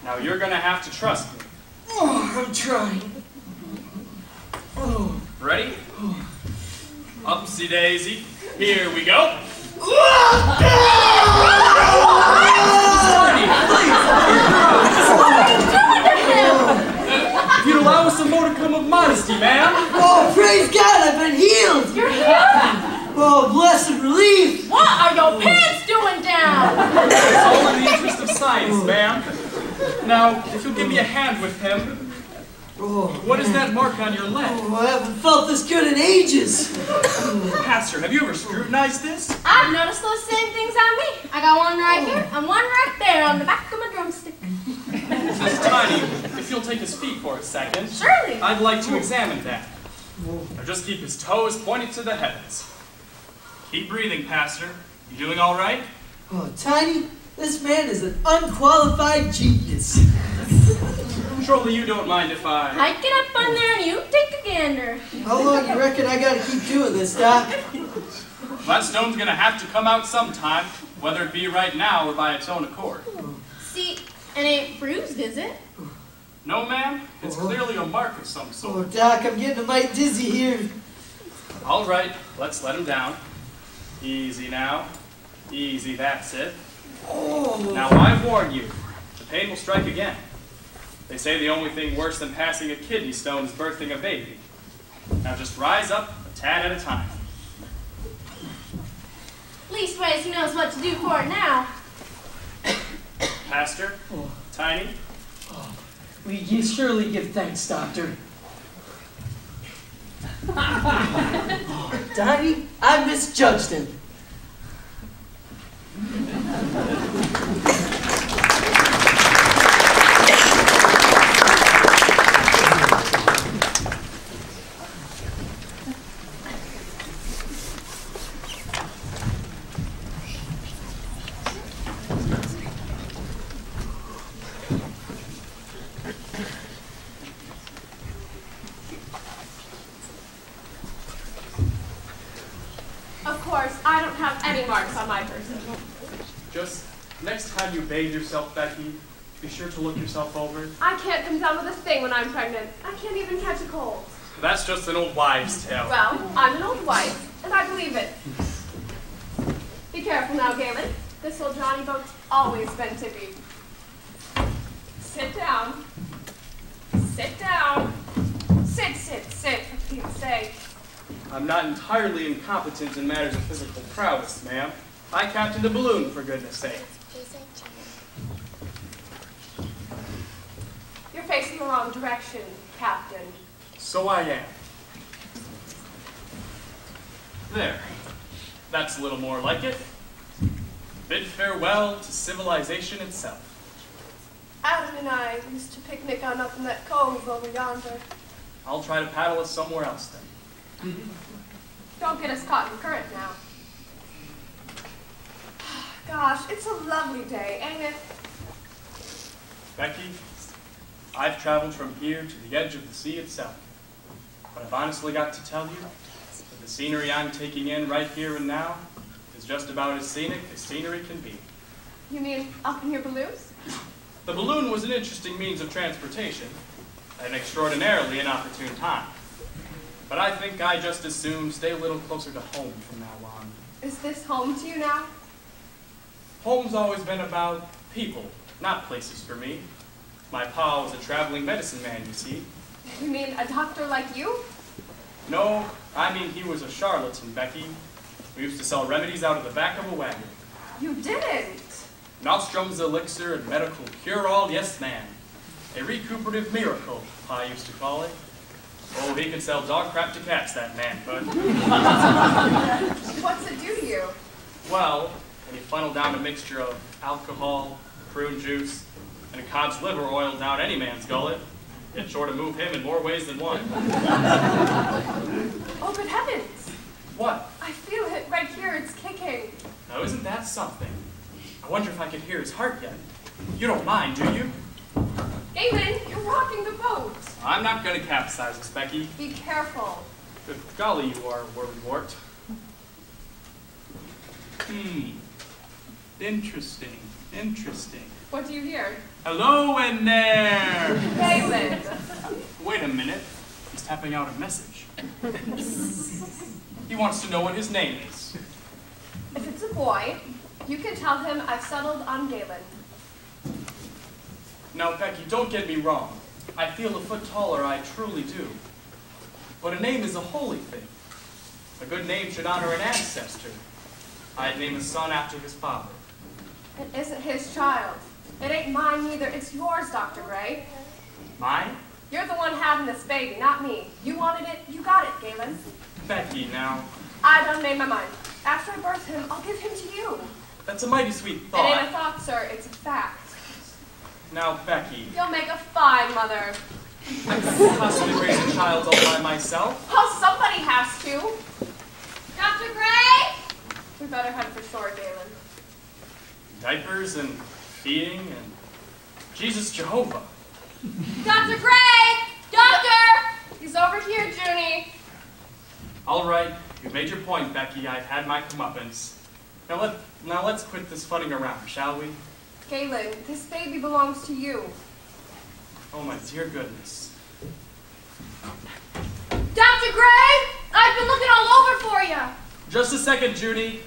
Now you're going to have to trust me. Oh, I'm trying. Oh. Ready? Upsy daisy. Here we go. If you'd allow us a modicum of modesty, ma'am. Oh, praise God, I've been healed. You're healed. Oh, blessed relief. What are your pants doing down? It's all in the interest of science, ma'am. Now, if you'll give me a hand with him, what is that mark on your leg? Oh, I haven't felt this good in ages. Pastor, have you ever scrutinized this? I've noticed those same things on me. I got one right here and one right there on the back of my drumstick. Miss Tiny, if you'll take his feet for a second. Surely. I'd like to examine that. Now just keep his toes pointed to the heavens. Keep breathing, Pastor. You doing all right? Oh, Tiny, this man is an unqualified genius. Surely you don't mind if I... Hike it up on there and you take a gander. How long you reckon I gotta keep doing this, Doc? That stone's gonna have to come out sometime, whether it be right now or by its own accord. See, it ain't bruised, is it? No, ma'am. It's clearly a mark of some sort. Oh, Doc, I'm getting a mite dizzy here. All right, let's let him down. Easy now. Easy, that's it. Oh. Now, I warn you, the pain will strike again. They say the only thing worse than passing a kidney stone is birthing a baby. Now just rise up a tad at a time. Leastways, he knows what to do for it now. Pastor, Tiny. We surely give thanks, Doctor. Tiny, I misjudged him. Of course, I don't have any marks on my person. Just next time you bathe yourself, Becky, be sure to look yourself over. I can't come down with a thing when I'm pregnant. I can't even catch a cold. That's just an old wives' tale. Well, I'm an old wife, and I believe it. Be careful now, Galen. This old Johnny boat's always been tippy. Sit down. Sit down. Sit, sit, sit, for Pete's sake. I'm not entirely incompetent in matters of physical prowess, ma'am. I captained a balloon, for goodness sake. You're facing the wrong direction, Captain. So I am. There. That's a little more like it. Bid farewell to civilization itself. Adam and I used to picnic on up in that cove over yonder. I'll try to paddle us somewhere else then. Don't get us caught in the current now. Gosh, it's a lovely day, ain't it? Becky, I've traveled from here to the edge of the sea itself. But I've honestly got to tell you that the scenery I'm taking in right here and now is just about as scenic as scenery can be. You mean up in your balloons? The balloon was an interesting means of transportation at an extraordinarily inopportune time. But I think I just as soon stay a little closer to home from now on. Is this home to you now? Home's always been about people, not places for me. My pa was a traveling medicine man, you see. You mean a doctor like you? No, I mean he was a charlatan, Becky. We used to sell remedies out of the back of a wagon. You didn't. Nostrum's elixir and medical cure-all, yes ma'am. A recuperative miracle, Pa used to call it. Oh, he could sell dog crap to cats, that man could. What's it do to you? Well, and you funnel down a mixture of alcohol, prune juice, and a cod's liver oil down any man's gullet, it's sure to move him in more ways than one. Oh, good heavens! What? I feel it right here. It's kicking. Now, isn't that something? I wonder if I could hear his heart yet. You don't mind, do you? Galen, you're rocking the boat. I'm not going to capsize this, Becky. Be careful. Good golly, you are worrywart. Interesting, interesting. What do you hear? Hello in there! Galen. Wait a minute. He's tapping out a message. He wants to know what his name is. If it's a boy, you can tell him I've settled on Galen. Now, Becky, don't get me wrong. I feel a foot taller, I truly do. But a name is a holy thing. A good name should honor an ancestor. I'd name a son after his father. It isn't his child. It ain't mine either. It's yours, Dr. Gray. Mine? You're the one having this baby, not me. You wanted it, you got it, Galen. Becky, now. I done made my mind. After I birth him, I'll give him to you. That's a mighty sweet It thought. ain't a thought, sir. It's a fact. Now, Becky, You'll make a fine mother. I couldn't possibly raise a child all by myself. Oh, somebody has to. Dr. Gray? We better head for shore, Galen. Diapers and feeding and Jesus Jehovah. Dr. Gray! Doctor! He's over here, Junie. All right, you've made your point, Becky. I've had my comeuppance. Now let's quit this funning around, shall we? Galen, this baby belongs to you. Oh my dear goodness. Dr. Gray! I've been looking all over for you! Just a second, Judy.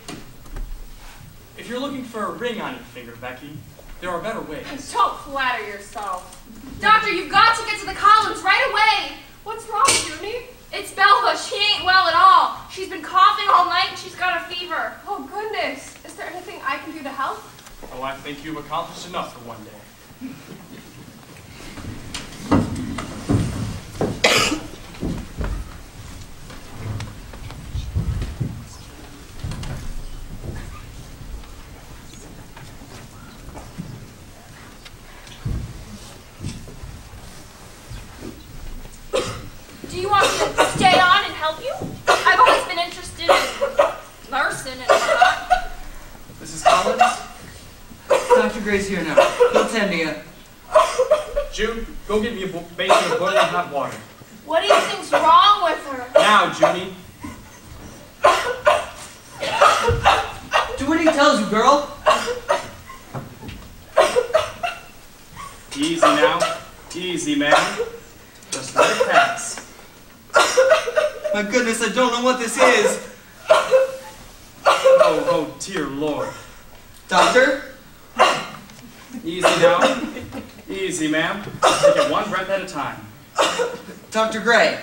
If you're looking for a ring on your finger, Becky, there are better ways. Don't flatter yourself. Doctor, you've got to get to the Collins right away! What's wrong, Junie? It's Belva. She ain't well at all. She's been coughing all night and she's got a fever. Oh, goodness. Is there anything I can do to help? Oh, I think you've accomplished enough for one day. Do you want me to stay on and help you? I've always been interested in nursing and whatnot. Mrs. Collins? Dr. Gray's here now. He'll tend to you. Jude, go get me a basin of boiling hot water. What do you think's wrong with her? Now, Junie. Do what he tells you, girl. Easy now. Easy, ma'am. Just let it pass. My goodness, I don't know what this is. Oh, dear Lord. Doctor? Easy now. Easy, ma'am. Take it one breath at a time. Dr. Gray.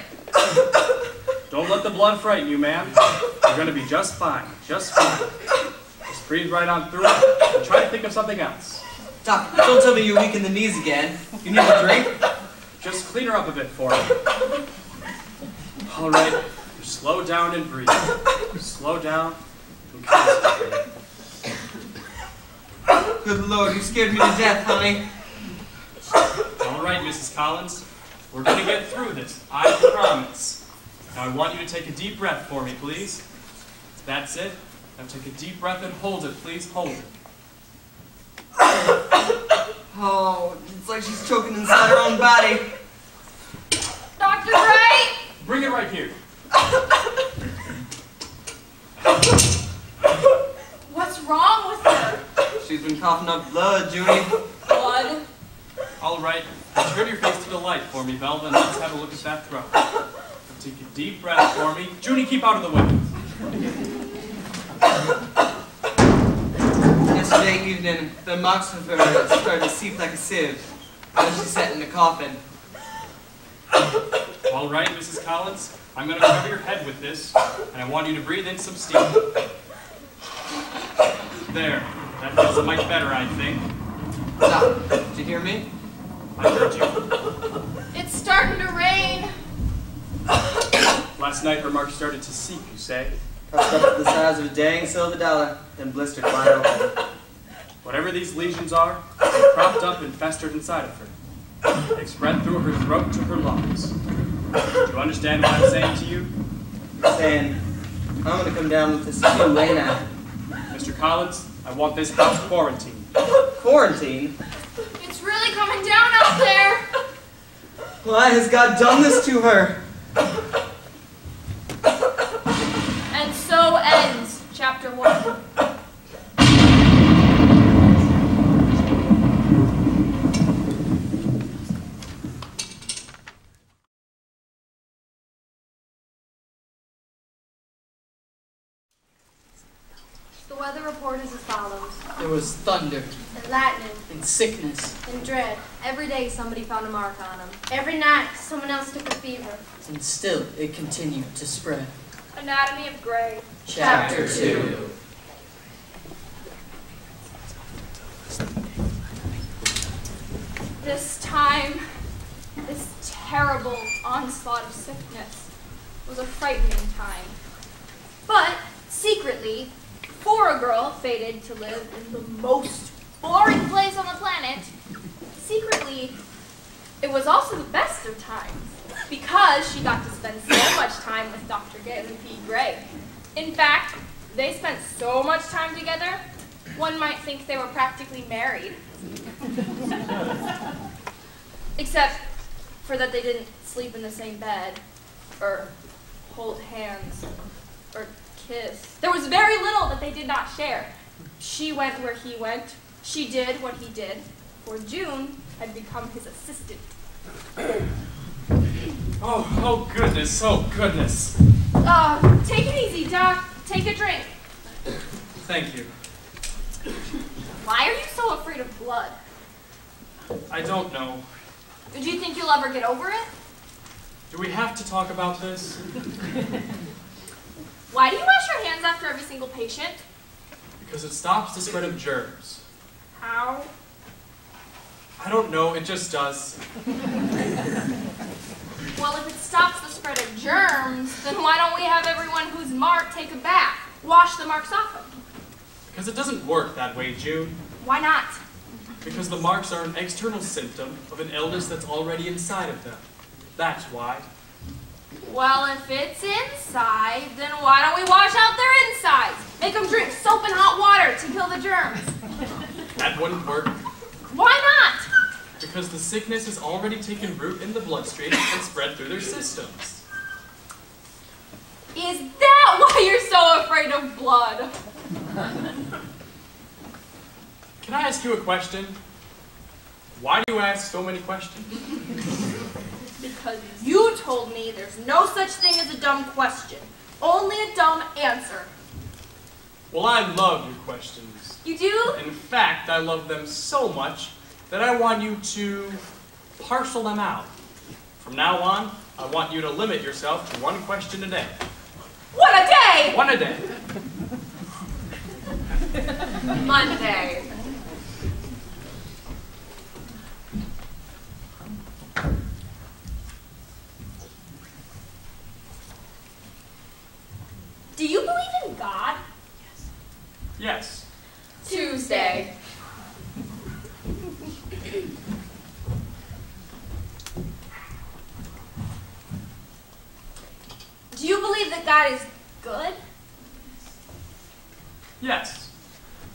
Don't let the blood frighten you, ma'am. You're going to be just fine. Just fine. Just breathe right on through it and try to think of something else. Doc, don't tell me you're weak in the knees again. You need a drink? Just clean her up a bit for me. All right. Slow down and breathe. Slow down and concentrate. Good Lord, you scared me to death, honey. All right, Mrs. Collins. We're going to get through this. I promise. Now, I want you to take a deep breath for me, please. That's it. Now take a deep breath and hold it, please. Hold it. Oh, it's like she's choking inside her own body. Dr. Gray? Bring it right here. What's wrong with her? She's been coughing up blood, Junie. Blood? All right. Turn your face to the light for me, Belva, and let's have a look at that throat. Now take a deep breath for me. Junie, keep out of the way. Yesterday evening, the marks of her started to seep like a sieve. Then she sat in the coffin. All right, Mrs. Collins. I'm going to cover your head with this, and I want you to breathe in some steam. There. That feels a mite better, I think. Doc, did you hear me? I heard you. It's starting to rain. Last night her marks started to seep, you say? puffed up to the size of a dang silver dollar, then blistered wide open. Whatever these lesions are, they cropped up and festered inside of her. They spread through her throat to her lungs. Do you understand what I'm saying to you? Saying, I'm going to come down with this too, ain't I? Mr. Collins, I want this house quarantined. Quarantine? It's really coming down out there. Why has God done this to her? And so ends chapter 1. The weather report is as follows. There was thunder And lightning. and sickness, And dread. Every day somebody found a mark on him. Every night, someone else took a fever. and still it continued to spread. Anatomy of Gray. Chapter 2. This time, this terrible onslaught of sickness was a frightening time. But secretly, for a girl fated to live in the most boring place on the planet, secretly, it was also the best of times because she got to spend so much time with Dr. Galen P. Gray. In fact, they spent so much time together, one might think they were practically married. Except for that they didn't sleep in the same bed, or hold hands, or kiss. There was very little that they did not share. She went where he went. She did what he did, for June had become his assistant. Oh goodness, oh goodness. Take it easy, Doc. Take a drink. Thank you. Why are you so afraid of blood? I don't know. Do you think you'll ever get over it? Do we have to talk about this? Why do you wash your hands after every single patient? Because it stops the spread of germs. How? I don't know, it just does. Well, if it stops the spread of germs, then why don't we have everyone who's marked take a bath? Wash the marks off them. Because it doesn't work that way, June. Why not? Because the marks are an external symptom of an illness that's already inside of them. That's why. Well, if it's inside, then why don't we wash out their insides? Make them drink soap and hot water to kill the germs. That wouldn't work. Why not? Because the sickness has already taken root in the bloodstream and spread through their systems. Is that why you're so afraid of blood? Can I ask you a question? Why do you ask so many questions? Because you told me there's no such thing as a dumb question. Only a dumb answer. Well, I love your questions. You do? In fact, I love them so much that I want you to parcel them out. From now on, I want you to limit yourself to one question a day. One a day! One a day. Monday. Do you believe in God? Yes. Tuesday. Do you believe that God is good? Yes.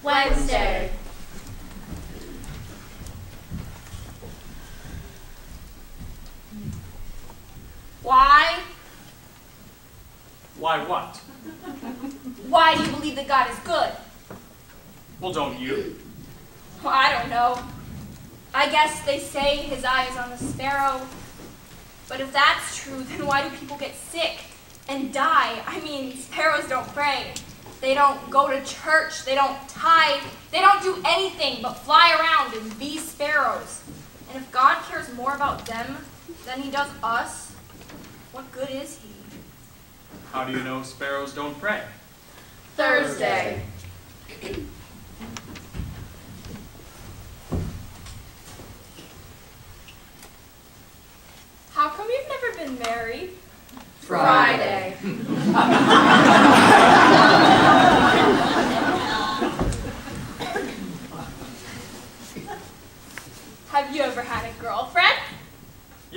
Wednesday. Why? Why what? Why do you believe that God is good? Well, don't you? Well, I don't know. I guess they say his eye is on the sparrow. But if that's true, then why do people get sick and die? I mean, sparrows don't pray. They don't go to church. They don't tithe. They don't do anything but fly around and be sparrows. And if God cares more about them than he does us, what good is he? How do you know sparrows don't pray? Thursday. How come you've never been married? Friday.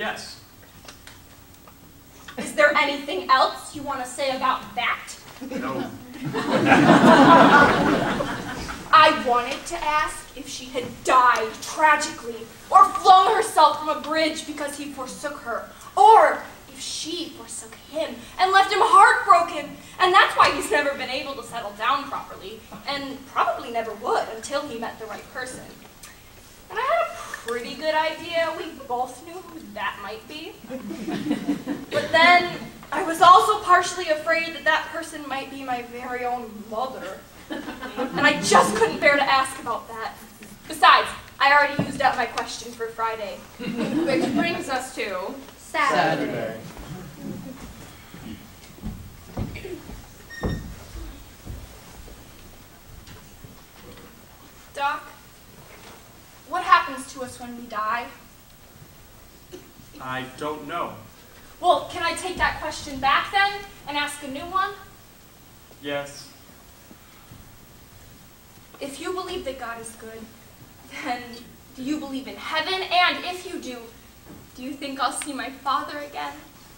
Yes. Is there anything else you want to say about that? No. I wanted to ask if she had died tragically, or flung herself from a bridge because he forsook her, or if she forsook him and left him heartbroken, and that's why he's never been able to settle down properly, and probably never would until he met the right person. And I had a pretty good idea we both knew who that might be. But then I was also partially afraid that that person might be my very own mother. And I just couldn't bear to ask about that. Besides, I already used up my question for Friday. Which brings us to Saturday. Doc, what happens to us when we die? I don't know. Well, can I take that question back then and ask a new one? Yes. If you believe that God is good, then do you believe in heaven? And if you do you think I'll see my father again?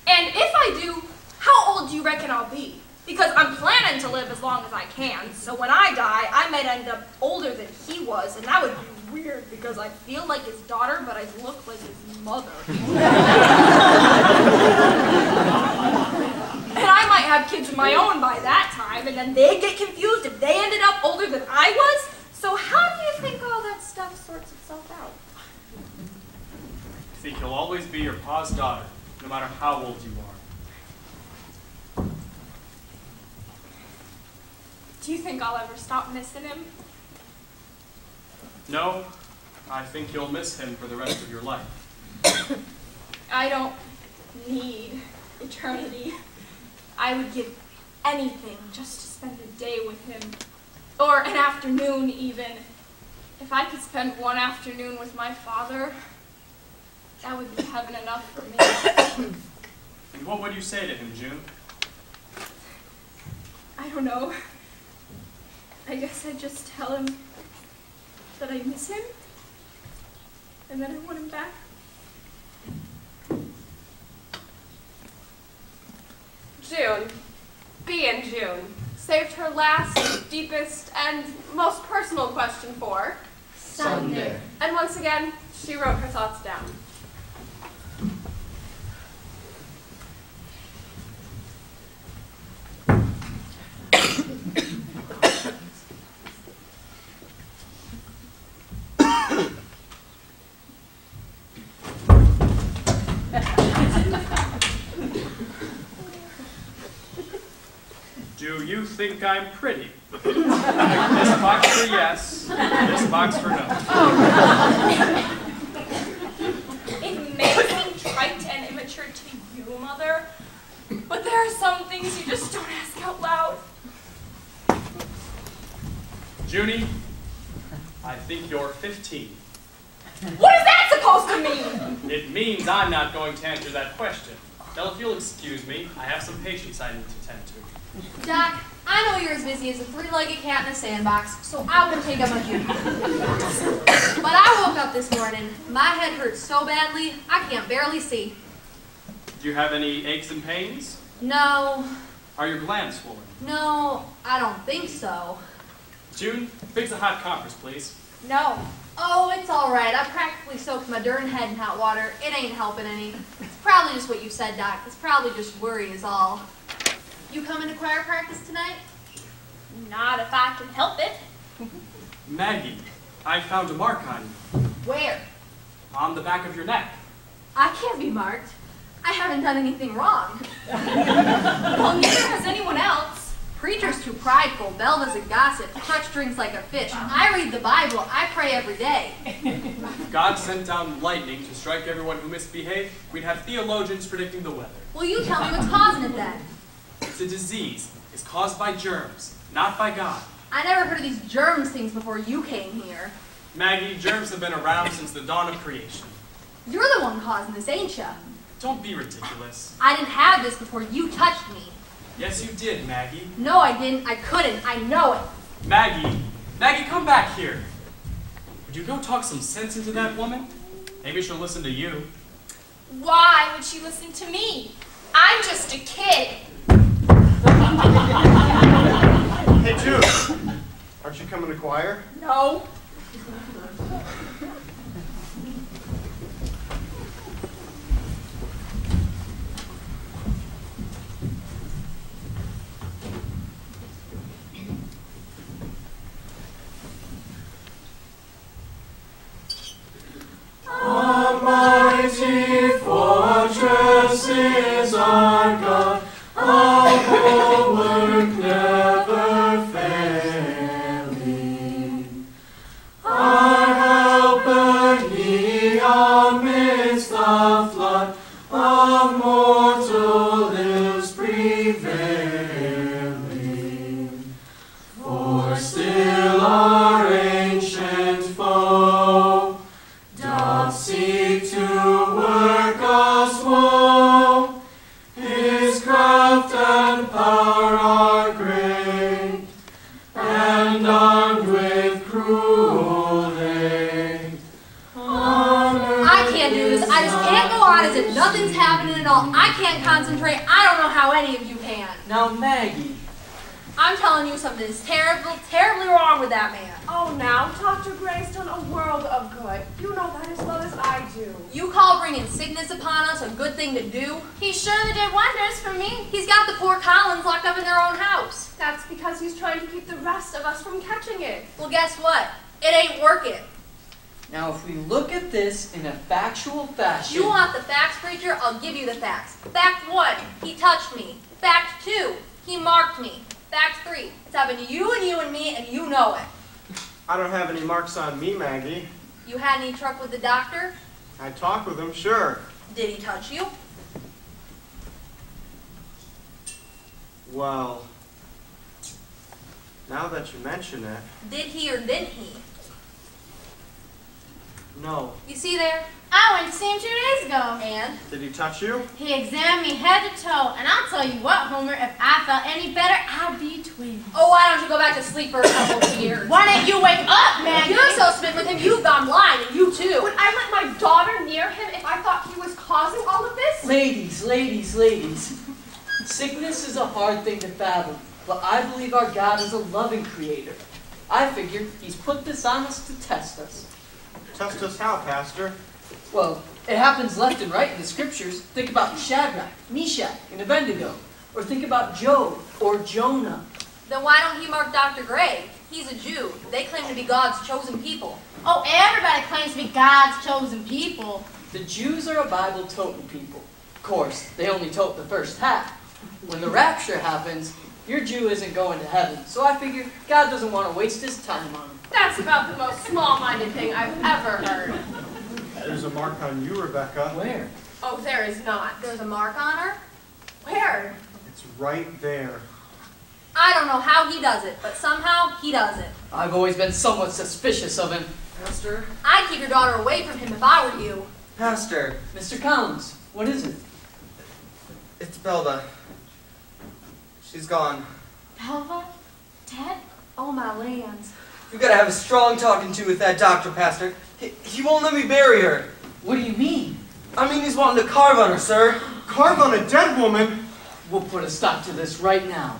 And if I do, how old do you reckon I'll be? Because I'm planning to live as long as I can, so when I die, I might end up older than he was, and that would be weird because I feel like his daughter, but I look like his mother. And I might have kids of my own by that time, and then they'd get confused if they ended up older than I was. So how do you think all that stuff sorts itself out? I think you'll always be your pa's daughter, no matter how old you are. Do you think I'll ever stop missing him? No, I think you'll miss him for the rest of your life. I don't need eternity. I would give anything just to spend a day with him. Or an afternoon, even. If I could spend one afternoon with my father, that would be heaven enough for me. And what would you say to him, June? I don't know. I guess I'd just tell him that I miss him, and that I want him back. June, being June, saved her last, deepest, and most personal question for Sunday. And once again, she wrote her thoughts down. Do you think I'm pretty? This box for yes, this box for no. It may seem trite and immature to you, Mother, but there are some things you just don't ask out loud. Junie, I think you're 15. What is that supposed to mean? It means I'm not going to answer that question. Now, if you'll excuse me, I have some patients I need to tend to. Doc, I know you're as busy as a three-legged cat in a sandbox, so I won't take up much of your time. But I woke up this morning, my head hurts so badly, I can't barely see. Do you have any aches and pains? No, Are your glands swollen? no, I don't think so. June, fix a hot compress, please. No. Oh, it's all right. I practically soaked my darn head in hot water. It ain't helping any. It's probably just what you said, Doc. It's probably just worry is all. You coming to choir practice tonight? Not if I can help it. Maggie, I found a mark on you. Where? On the back of your neck. I can't be marked. I haven't done anything wrong. Well, neither has anyone else. Preacher's too prideful. Belva's a gossip. Crutch drinks like a fish. I read the Bible. I pray every day. If God sent down lightning to strike everyone who misbehaved, we'd have theologians predicting the weather. Well, you tell me what's causing it then. It's a disease. It's caused by germs, not by God. I never heard of these germs things before you came here. Maggie, germs have been around since the dawn of creation. You're the one causing this, ain't ya? Don't be ridiculous. I didn't have this before you touched me. Yes, you did, Maggie. No, I didn't. I couldn't. I know it. Maggie, come back here. Would you go talk some sense into that woman? Maybe she'll listen to you. Why would she listen to me? I'm just a kid. Hey, Jude. Aren't you coming to choir? No. A mighty fortress is our God, a bulwark never failing. Our helper, he amidst the flood of mortal ills prevailing. For still our ancient foe doth seek to work us woe. His craft and power are great, and armed with cruel hate. I can't do this. I just can't go on as if nothing's happening at all. I can't concentrate. I don't know how any of you can. Now, Maggie. I'm telling you something is terribly wrong with that man. Oh, now, Dr. Gray's done a world of good. You know that as well as I do. You call bringing sickness upon us a good thing to do? He surely did wonders for me. He's got the poor Collins locked up in their own house. That's because he's trying to keep the rest of us from catching it. Well, guess what? It ain't working. Now, if we look at this in a factual fashion... You want the facts, preacher? I'll give you the facts. Fact 1, he touched me. Fact 2, he marked me. Fact 3, it's happened to you and me, and you know it. I don't have any marks on me, Maggie. You had any truck with the doctor? I talked with him, sure. Did he touch you? Well, now that you mention it, Did he or didn't he? no. You see there? I went to see him 2 days ago. And? Did he touch you? He examined me head to toe, and I'll tell you what, Homer, if I felt any better, I'd be twins. Oh, why don't you go back to sleep for a couple of years? Why don't you wake up, man? You're so smitten with him, you've gone blind, and you too. Would I let my daughter near him if I thought he was causing all of this? Ladies. Sickness is a hard thing to fathom, but I believe our God is a loving creator. I figure he's put this on us to test us. Test us how, Pastor? Well, it happens left and right in the scriptures. Think about Shadrach, Meshach, and Abednego. Or think about Job or Jonah. Then why don't he mark Dr. Gray? He's a Jew. They claim to be God's chosen people. Oh, everybody claims to be God's chosen people. The Jews are a Bible-toting people. Of course, they only tote the first half. When the rapture happens, your Jew isn't going to heaven. So I figure God doesn't want to waste his time on them. That's about the most small-minded thing I've ever heard. There's a mark on you, Rebecca. Where? Oh, there is not. There's a mark on her? Where? It's right there. I don't know how he does it, but somehow he does it. I've always been somewhat suspicious of him. Pastor? I'd keep your daughter away from him if I were you. Pastor, Mr. Collins, what is it? it's Belva. She's gone. Belva? Dead? Oh, my lands. You gotta have a strong talking to with that doctor, Pastor. He won't let me bury her. What do you mean? I mean, he's wanting to carve on her, sir. Carve on a dead woman? We'll put a stop to this right now.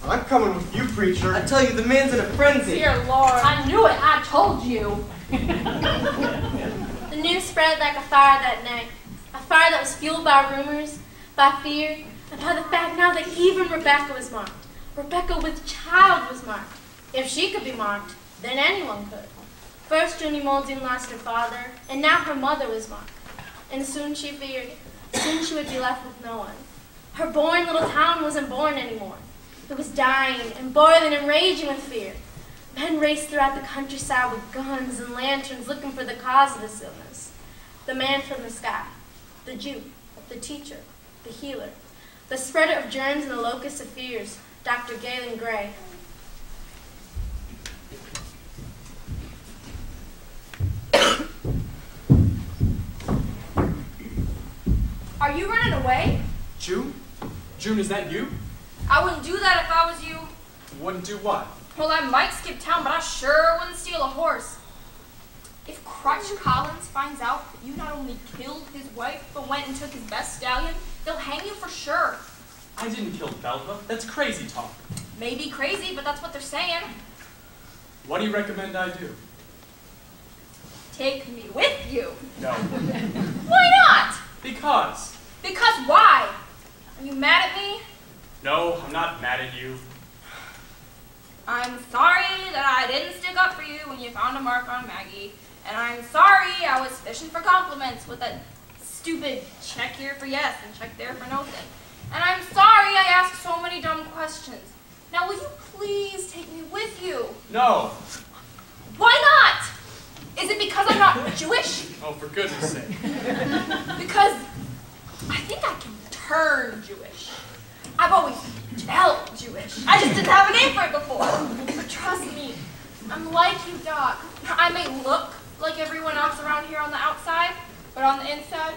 I'm coming with you, preacher. I tell you, the man's in a frenzy. Dear Lord. I knew it. I told you. The news spread like a fire that night. A fire that was fueled by rumors, by fear, and by the fact now that even Rebecca was marked. Rebecca with child was marked. If she could be marked, then anyone could. First, Junie Molding lost her father, and now her mother was marked. And soon she feared, soon she would be left with no one. Her born little town wasn't born anymore. It was dying and boiling and raging with fear. Men raced throughout the countryside with guns and lanterns looking for the cause of this illness. The man from the sky, the Jew, the teacher, the healer, the spreader of germs and the locust of fears, Dr. Galen Gray. Are you running away? June? June, is that you? I wouldn't do that if I was you. Wouldn't do what? Well, I might skip town, but I sure wouldn't steal a horse. If Crutch Collins finds out that you not only killed his wife, but went and took his best stallion, they'll hang you for sure. I didn't kill Belva. That's crazy talk. Maybe crazy, but that's what they're saying. What do you recommend I do? Take me with you. No. Why not? Because. Because why? Are you mad at me? No, I'm not mad at you. I'm sorry that I didn't stick up for you when you found a mark on Maggie. And I'm sorry I was fishing for compliments with that stupid check here for yes and check there for no thing. And I'm sorry I asked so many dumb questions. Now will you please take me with you? No. Why not? Is it because I'm not Jewish? Oh, for goodness sake. Because I think I can turn Jewish. I've always felt Jewish. I just didn't have a name for it before. But trust me, I'm like you, Doc. I may look like everyone else around here on the outside, but on the inside,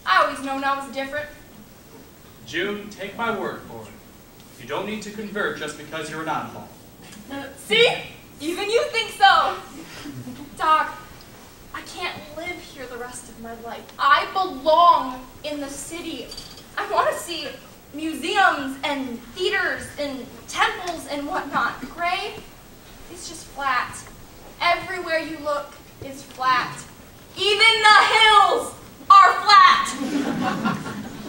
I always known I was different. June, take my word for it. You don't need to convert just because you're an oddball. See? Even you think so. Doc, I can't live here the rest of my life. I belong in the city. I want to see museums and theaters and temples and whatnot. Gray is just flat. Everywhere you look is flat. Even the hills are flat.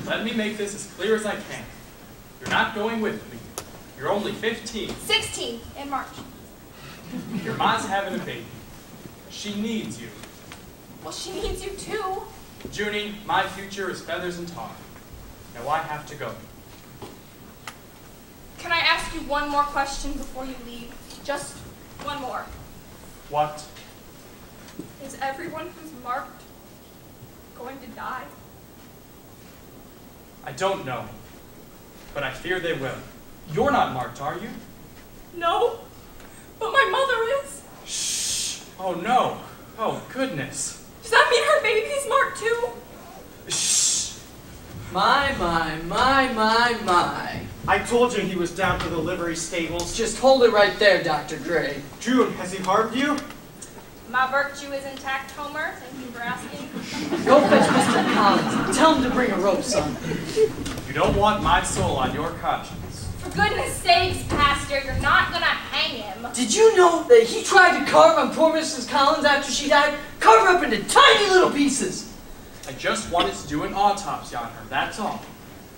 Let me make this as clear as I can. You're not going with me. You're only 15. 16 in March. Your mom's having a baby. She needs you. Well, she needs you too. Junie, my future is feathers and tar. Now I have to go. Can I ask you one more question before you leave? Just one more. What? Is everyone who's marked going to die? I don't know, but I fear they will. You're not marked, are you? No, but my mother is. Shh. Oh, no. Oh, goodness. Does that mean her baby's marked too? Shh. My. I told you he was down to the livery stables. Just hold it right there, Dr. Gray. June, has he harmed you? My virtue is intact, Homer. Thank you for asking. Go fetch Mr. Collins. Tell him to bring a rope, son. You don't want my soul on your conscience. For goodness sakes, Pastor, you're not gonna hang him. Did you know that he tried to carve on poor Mrs. Collins after she died? Carve her up into tiny little pieces. I just wanted to do an autopsy on her, that's all.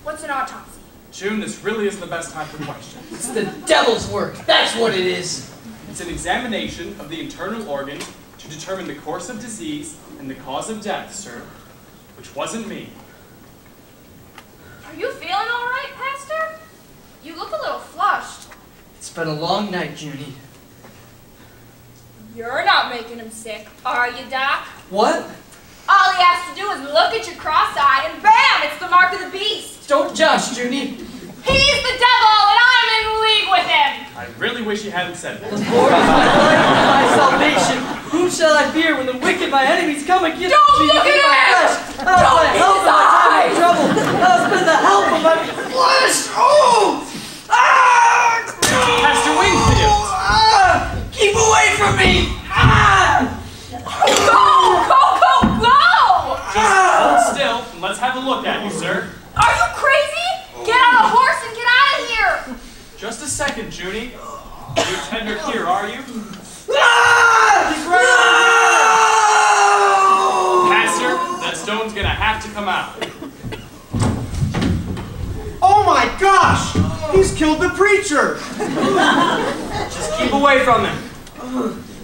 What's an autopsy? June, this really isn't the best time for questions. It's the devil's work. That's what it is. It's an examination of the internal organs to determine the course of disease and the cause of death, sir. Which wasn't me. Are you feeling all right, Pastor? You look a little flushed. It's been a long night, Junie. You're not making him sick, are you, Doc? What? All he has to do is look at your cross-eye and bam, it's the mark of the beast. Don't josh, Junie. He's the devil and I'm in league with him. I really wish you hadn't said that. The Lord is my light and my salvation. Whom shall I fear when the wicked, my enemies, come against me? Don't look at him! I'll spend the help of my time in trouble. I'll spend the help of my flesh. Oh! Ah! Pastor Wingfield! Keep away from me! Ah! Go! Just hold still and let's have a look at you, sir. Are you crazy? Get on a horse and get out of here! Just a second, Junie. You tender here, are you? Pastor, that stone's gonna have to come out. Oh my gosh! He's killed the preacher! Just keep away from him.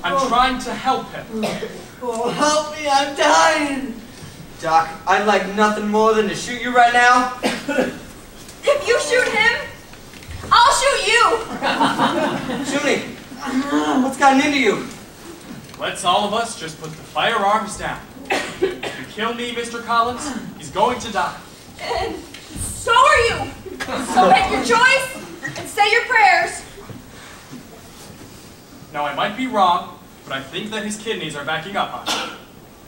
I'm trying to help him. Oh, help me, I'm dying. Doc, I'd like nothing more than to shoot you right now. If you shoot him, I'll shoot you! Shoot me. What's gotten into you? Let's all of us just put the firearms down. If you kill me, Mr. Collins, he's going to die. And so are you! So make your choice and say your prayers. Now, I might be wrong, but I think that his kidneys are backing up on him.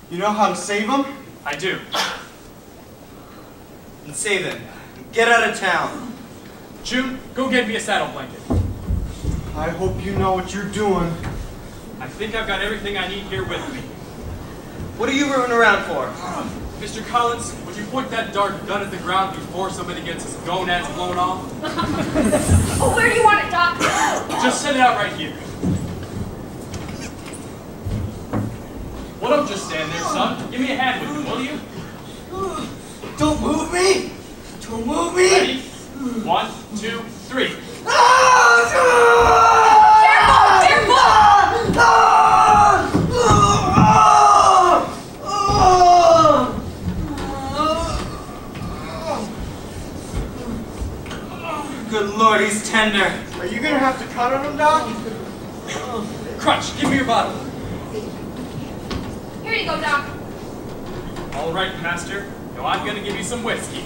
You know how to save him? I do. And save him. Get out of town. June, go get me a saddle blanket. I hope you know what you're doing. I think I've got everything I need here with me. What are you rooting around for? Mr. Collins, would you point that dark gun at the ground before somebody gets his gonads blown off? Oh, where do you want it, Doc? Just set it out right here. Well, don't just stand there, son. Give me a hand with him, will you? Don't move me! Don't move me! Ready? 1, 2, 3. Good Lord, he's tender. Are you gonna have to cut on him, Doc? Crunch, give me your bottle. Here you go, Doc. All right, Master. Now I'm going to give you some whiskey.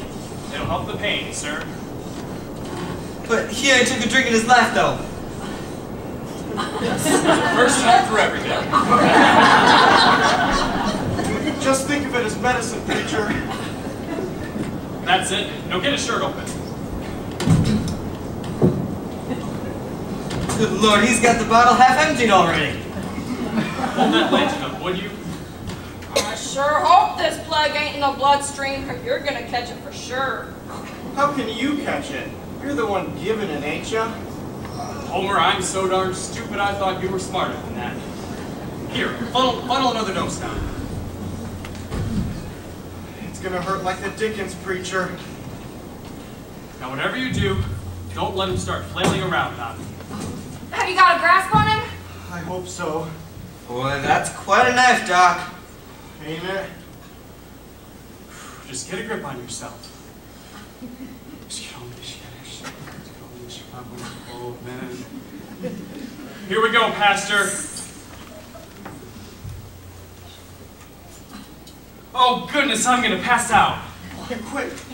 It'll help the pain, sir. But he ain't took a drink in his life, though. First time for everything. Just think of it as medicine, preacher. That's it. Now get his shirt open. Good Lord, he's got the bottle half emptied already. Hold that legend up, would you? I sure hope this plague ain't in the bloodstream, or you're gonna catch it for sure. How can you catch it? You're the one giving it, ain't ya? Homer, I'm so darn stupid I thought you were smarter than that. Here, funnel another dose down. It's gonna hurt like the Dickens, preacher. Now whatever you do, don't let him start flailing around on me. Have you got a grasp on him? I hope so. Boy, that's quite a knife, Doc. Ain't it? Just get a grip on yourself. Oh, man. Here we go, Pastor. Oh, goodness, I'm going to pass out. You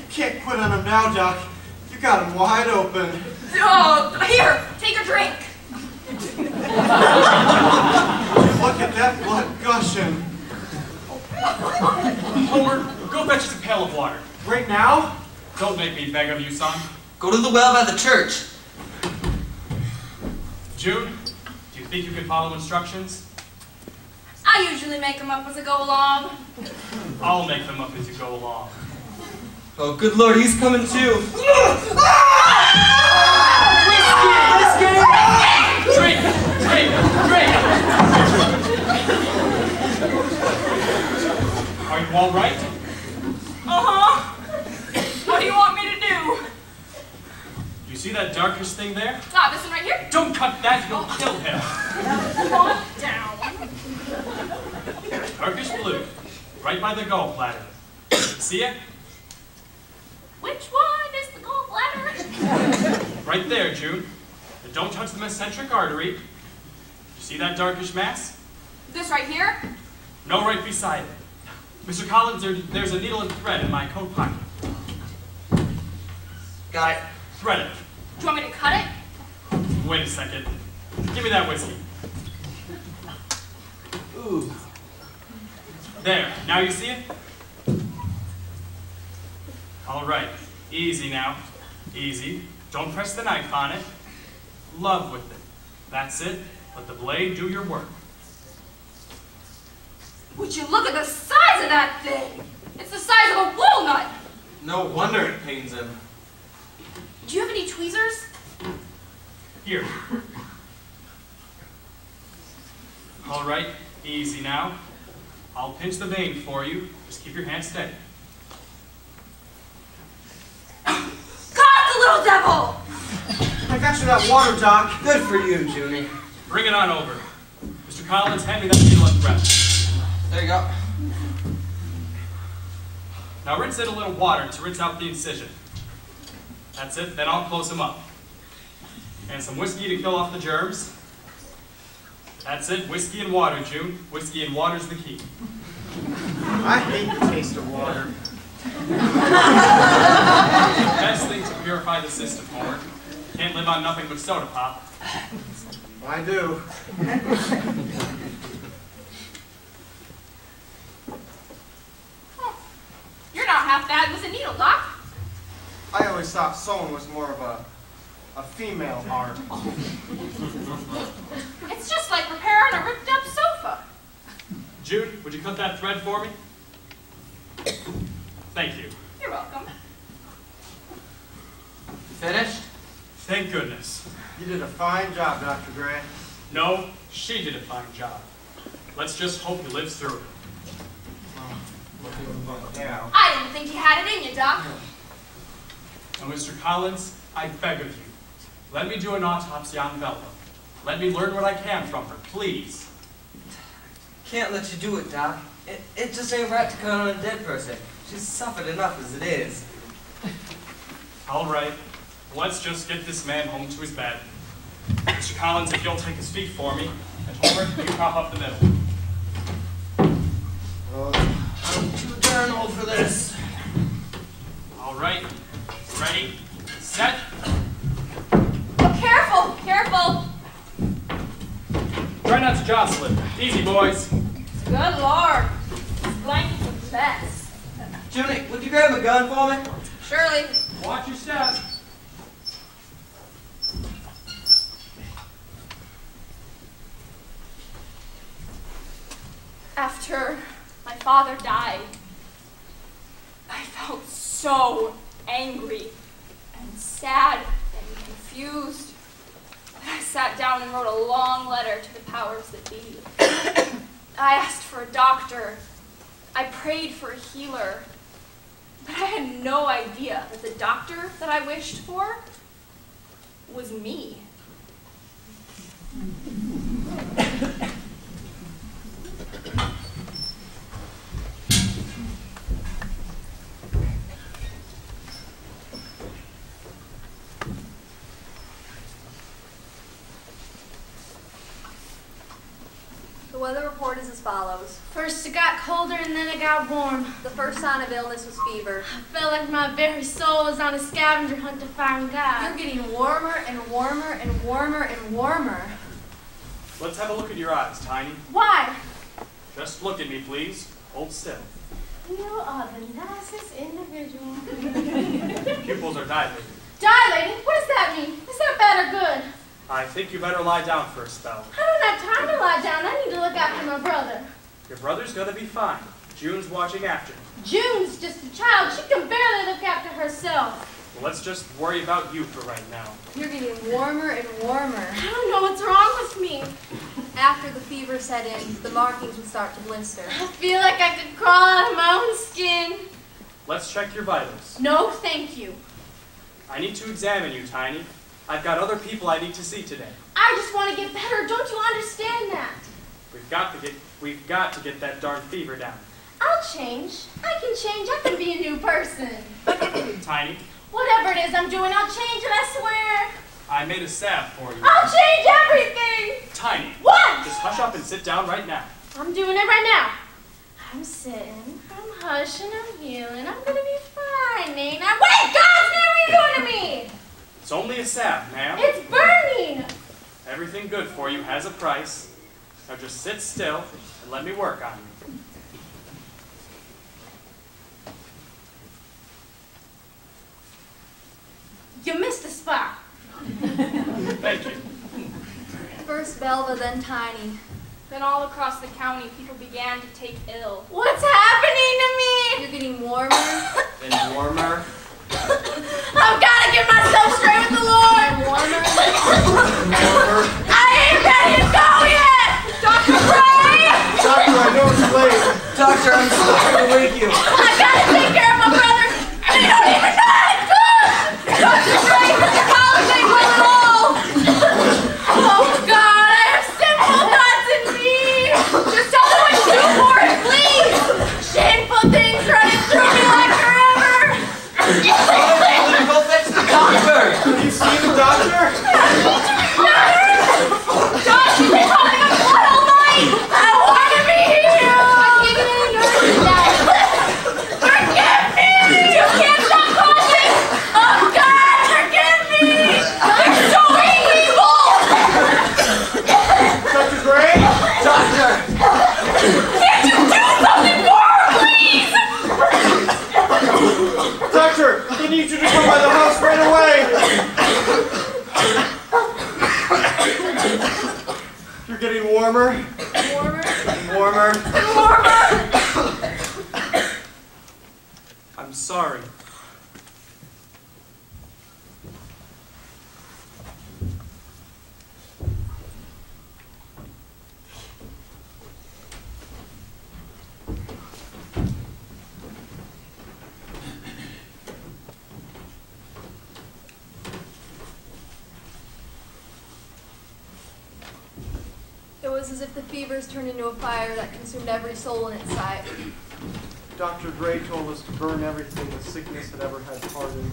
can't quit on him now, Doc. You got him wide open. Oh, here, take a drink. Look at that blood gushing. Homer, go fetch us a pail of water. Right now? Don't make me beg of you, son. Go to the well by the church. June, do you think you can follow instructions? I usually make them up as I go along. I'll make them up as you go along. Oh, good Lord, he's coming too. Drink! Are you all right? Uh-huh. What do you want me to do? You see that darkish thing there? Ah, this one right here? Don't cut that, you'll kill him. Calm down. Darkish blue, right by the gallbladder. See it? Which one is the gallbladder? Right there, June. But don't touch the mesenteric artery. You see that darkish mass? This right here? No, right beside it. Mr. Collins, there's a needle and thread in my coat pocket. Got it. Thread it. Do you want me to cut it? Wait a second. Give me that whiskey. Ooh. There. Now you see it? All right. Easy now. Easy. Don't press the knife on it. Love with it. That's it. Let the blade do your work. Would you look at the size of that thing? It's the size of a walnut. No wonder it pains him. Do you have any tweezers? Here. All right. Easy now. I'll pinch the vein for you. Just keep your hand steady. Got the little devil! I got you that water, Doc. Good for you, Junie. Bring it on over. Mr. Collins, hand me that needle and thread. There you go. Now rinse in a little water to rinse out the incision. That's it, then I'll close him up. And some whiskey to kill off the germs. That's it, whiskey and water, June. Whiskey and water's the key. I hate the taste of water. Best thing to purify the system, Homer. Can't live on nothing but soda pop. I do. You're not half bad with a needle, Doc. I always thought sewing was more of a female art. It's just like repairing a ripped up sofa. Jude, would you cut that thread for me? Thank you. You're welcome. Finished? Thank goodness. You did a fine job, Dr. Gray. No, she did a fine job. Let's just hope he lives through it. Yeah. I didn't think you had it in you, Doc. Now, Mr. Collins, I beg of you, let me do an autopsy on Velma. Let me learn what I can from her, please. Can't let you do it, Doc. It just ain't right to cut on a dead person. She's suffered enough as it is. All right, let's just get this man home to his bed. Mr. Collins, if you'll take his feet for me, and Homer, you prop up the middle. I'm too darn old for this. All right, ready, set. Oh, careful, careful. Try not to jostle it. Easy, boys. Good Lord. This blanket's a mess. Junie, would you grab a gun for me? Surely. Watch your step. After my father died, I felt so angry and sad and confused that I sat down and wrote a long letter to the powers that be. I asked for a doctor. I prayed for a healer. But I had no idea that the doctor that I wished for was me. The weather report is as follows. First it got colder and then it got warm. The first sign of illness was fever. I felt like my very soul was on a scavenger hunt to find God. You're getting warmer and warmer and warmer and warmer. Let's have a look at your eyes, Tiny. Why? Just look at me, please. Hold still. You are the nicest individual. Pupils are dilated. Dilated? What does that mean? Is that bad or good? I think you better lie down for a spell. I don't have time to lie down. I need to look after my brother. Your brother's gonna be fine. June's watching after him. June's just a child. She can barely look after herself. Well, let's just worry about you for right now. You're getting warmer and warmer. I don't know what's wrong with me. After the fever set in, the markings would start to blister. I feel like I could crawl out of my own skin. Let's check your vitals. No, thank you. I need to examine you, Tiny. I've got other people I need to see today. I just want to get better. Don't you understand that? We've got to get that darn fever down. I'll change. I can change. I can be a new person. Tiny, Whatever it is I'm doing, I'll change it, I swear. I made a salve for you. I'll change everything. Tiny. What? Just hush up and sit down right now. I'm doing it right now. I'm sitting, I'm hushing, I'm healing. I'm going to be fine, ain't I? Wait, God's name, what are you doing to me? It's only a salve, ma'am. It's burning. Everything good for you has a price. Now just sit still and let me work on you. You missed a spot. Thank you. First Belva, then Tiny. Then all across the county, people began to take ill. What's happening to me? You're getting warmer And warmer. I've got to get myself straight with the Lord. and warmer. I ain't ready to go yet. Dr. Gray. Doctor, I know it's late. Doctor, I'm sorry to wake you. I got to take care of my brother. And they don't even know how to cook. Dr. Gray, Mr. Collins ain't well at all. Oh, God, I have simple thoughts in me. Just tell me what to do for it, please. Shameful things running through me like forever. Go fetch the doctor. Have you seen the doctor? Josh, you've been calling up blood all night. I want to be healed. I can't get any nurses now. Forgive me. You can't stop calling. Oh, God, forgive me. You're so evil. Dr. Gray? Doctor. Can't you do something for her, please? Doctor, I need you to come by the house right away. You're getting warmer Warmer. and warmer warmer. And warmer. I'm sorry. It was as if the fevers turned into a fire that consumed every soul in its sight. Dr. Gray told us to burn everything the sickness had ever had part in.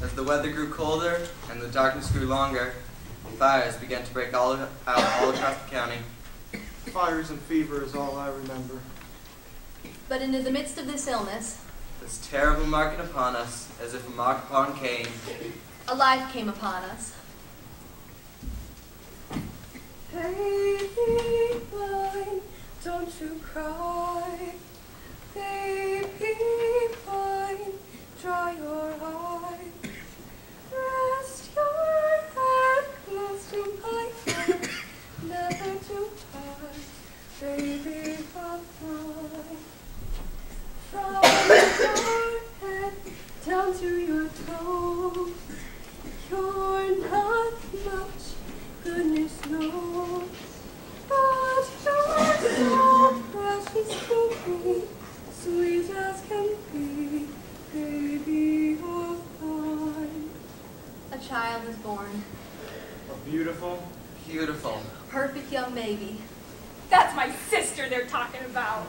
As the weather grew colder and the darkness grew longer, fires began to break out all across the county. Fires and fever is all I remember. But into the midst of this illness, This terrible marking upon us, as if a mark upon Cain. a life came upon us. Baby mine, don't you cry. Baby mine, dry your eyes. Rest your head close to my heart, never to part, baby of mine. From your head down to your toes, you're not much, goodness knows, but you're so precious to me, sweet as can be, baby of mine. A child is born. A beautiful, Beautiful. Perfect young baby. That's my sister they're talking about.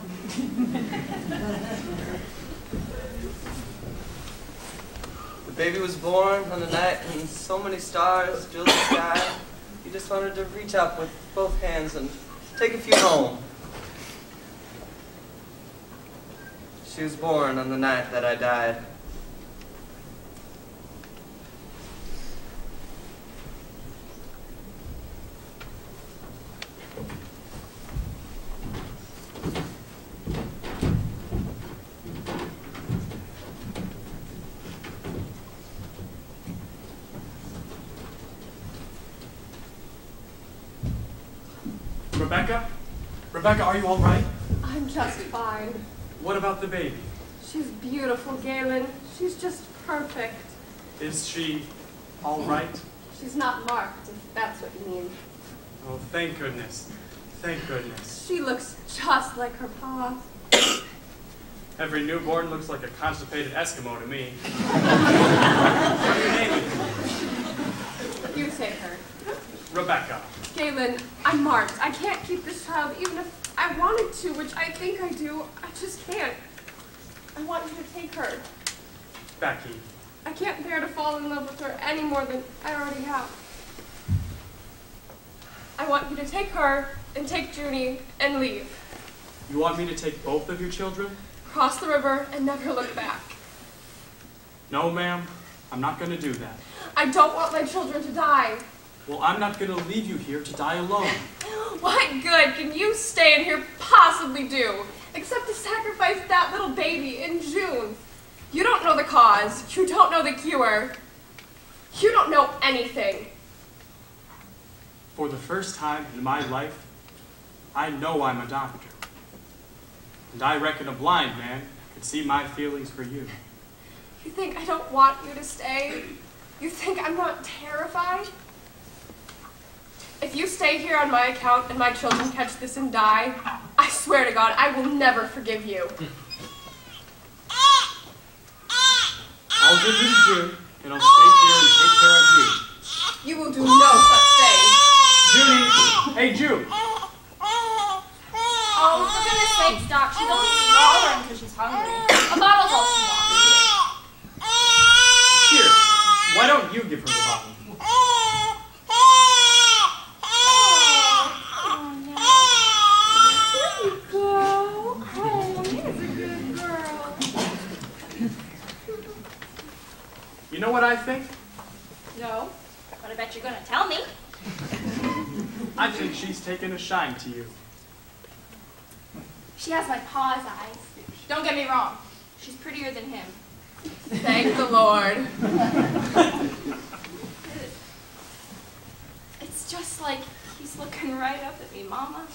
The baby was born on the night when so many stars filled the sky. You just wanted to reach up with both hands and take a few home. She was born on the night that I died. Rebecca? Rebecca, are you all right? I'm just fine. What about the baby? She's beautiful, Galen. She's just perfect. Is she all right? She's not marked, if that's what you mean. Oh, thank goodness. Thank goodness. She looks just like her pa. Every newborn looks like a constipated Eskimo to me. What are you naming her? You take her. Rebecca. Galen, I'm marked. I can't keep this child even if I wanted to, which I think I do. I just can't. I want you to take her. Becky. I can't bear to fall in love with her any more than I already have. I want you to take her and take Junie and leave. You want me to take both of your children? Cross the river and never look back. No, ma'am. I'm not going to do that. I don't want my children to die. Well, I'm not going to leave you here to die alone. What good can you stay in here possibly do, except to sacrifice that little baby in June? You don't know the cause. You don't know the cure. You don't know anything. For the first time in my life, I know I'm a doctor. And I reckon a blind man could see my feelings for you. You think I don't want you to stay? You think I'm not terrified? If you stay here on my account and my children catch this and die, I swear to God, I will never forgive you. I'll give you to June, and I'll stay here and take care of you. You will do no such thing. Junie! Hey, June! Oh, for goodness sakes, Doc, she's only swallowing because she's hungry. A bottle's all she wants. Here, why don't you give her the bottle? You know what I think? No, but I bet you're going to tell me. I think she's taken a shine to you. She has my pa's eyes. Don't get me wrong. She's prettier than him. Thank the Lord. It's just like he's looking right up at me, Mama.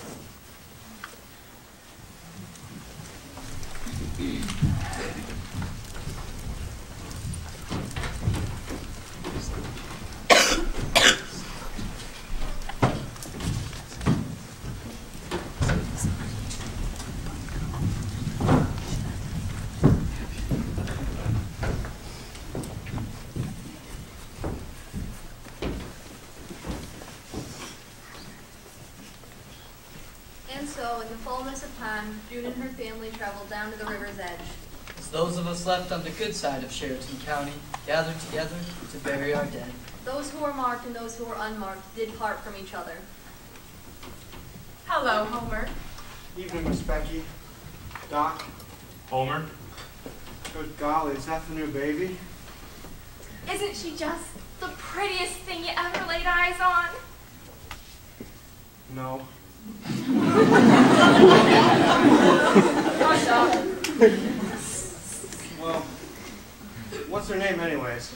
And so, in the fullness of time, June and her family traveled down to the river's edge. As those of us left on the good side of Sheraton County gathered together to bury our dead. Those who were marked and those who were unmarked did part from each other. Hello, Homer. Evening, Miss Becky. Doc. Homer? Good golly, is that the new baby? Isn't she just the prettiest thing you ever laid eyes on? No. Oh, Doc. Well, what's her name anyways?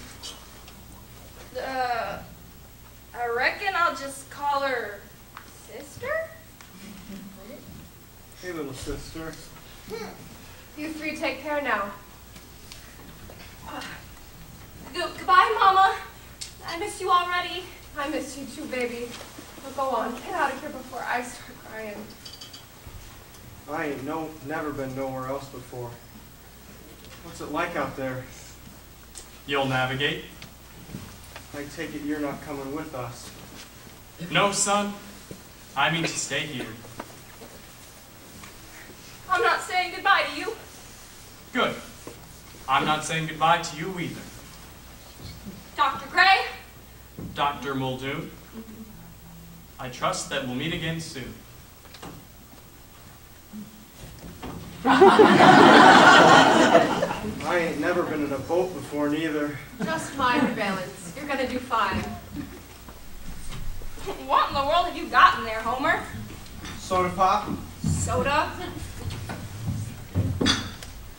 I reckon I'll just call her Sister? Hey, little sister. You three take care now. Goodbye, Mama. I miss you already. I miss you too, baby. Well, go on, get out of here before I start crying. I ain't never been nowhere else before. What's it like out there? You'll navigate? I take it you're not coming with us. No, son. I mean to stay here. I'm not saying goodbye to you. Good. I'm not saying goodbye to you either. Dr. Gray? Dr. Muldoon, I trust that we'll meet again soon. I ain't never been in a boat before neither. Just mind your balance. You're gonna do fine. What in the world have you got in there, Homer? Soda pop? Soda?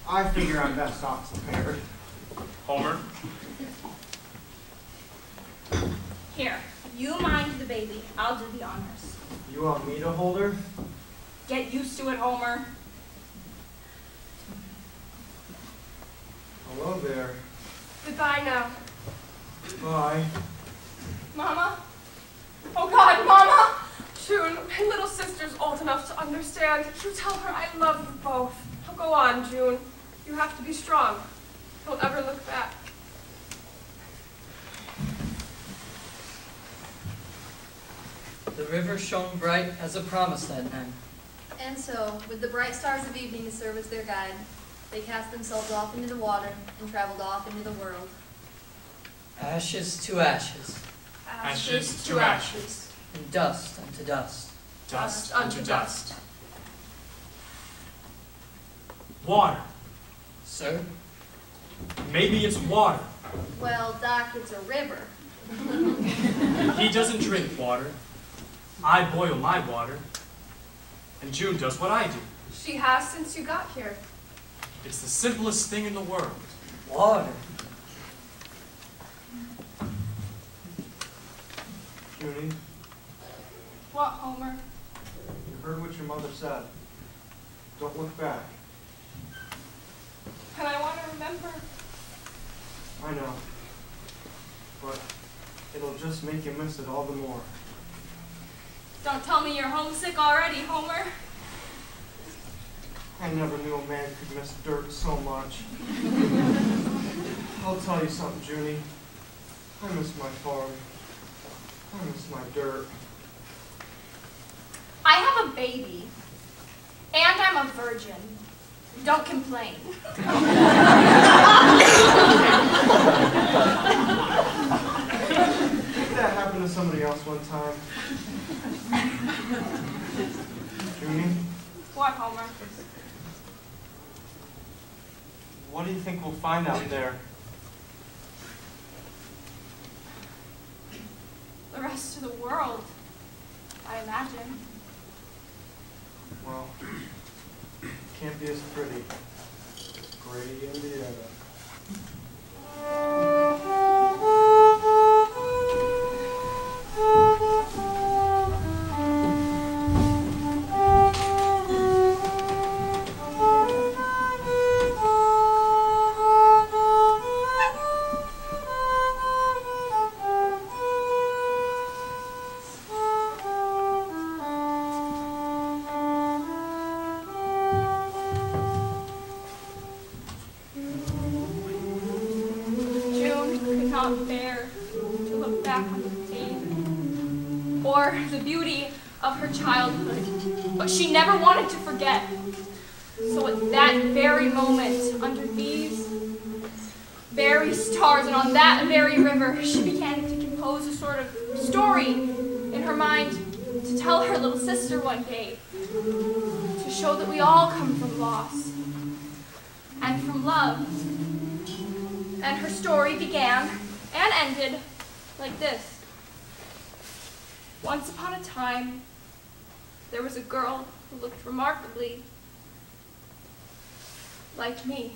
I figure I'm best off prepared. Homer? Here, you mind the baby. I'll do the honors. You want me to hold her? Get used to it, Homer. Hello there. Goodbye now. Bye. Mama? Oh God, Mama! June, my little sister's old enough to understand. You tell her I love you both. Now go on, June. You have to be strong. Don't ever look back. The river shone bright as a promise that night. And so, with the bright stars of evening to serve as their guide, they cast themselves off into the water and traveled off into the world. Ashes to ashes, Ashes to ashes. and dust unto dust. Dust unto dust. Water. Sir, Maybe it's water. Well, Doc, it's a river. He doesn't drink water. I boil my water. And June does what I do. She has since you got here. It's the simplest thing in the world. water. Junie, What, Homer? you heard what your mother said. Don't look back. And I want to remember. I know. But it'll just make you miss it all the more. Don't tell me you're homesick already, Homer. I never knew a man could miss dirt so much. I'll tell you something, Junie. I miss my farm. I miss my dirt. I have a baby. And I'm a virgin. Don't complain. Did that happen to somebody else one time? Junie, What, Homer? what do you think we'll find out there? The rest of the world, I imagine. Well, can't be as pretty. Gray Indiana. not bear to look back on the pain or the beauty of her childhood, but she never wanted to forget. So at that very moment, under these very stars and on that very river, she began to compose a sort of story in her mind to tell her little sister one day, to show that we all come from loss and from love. And her story began and ended like this. Once upon a time, there was a girl who looked remarkably like me.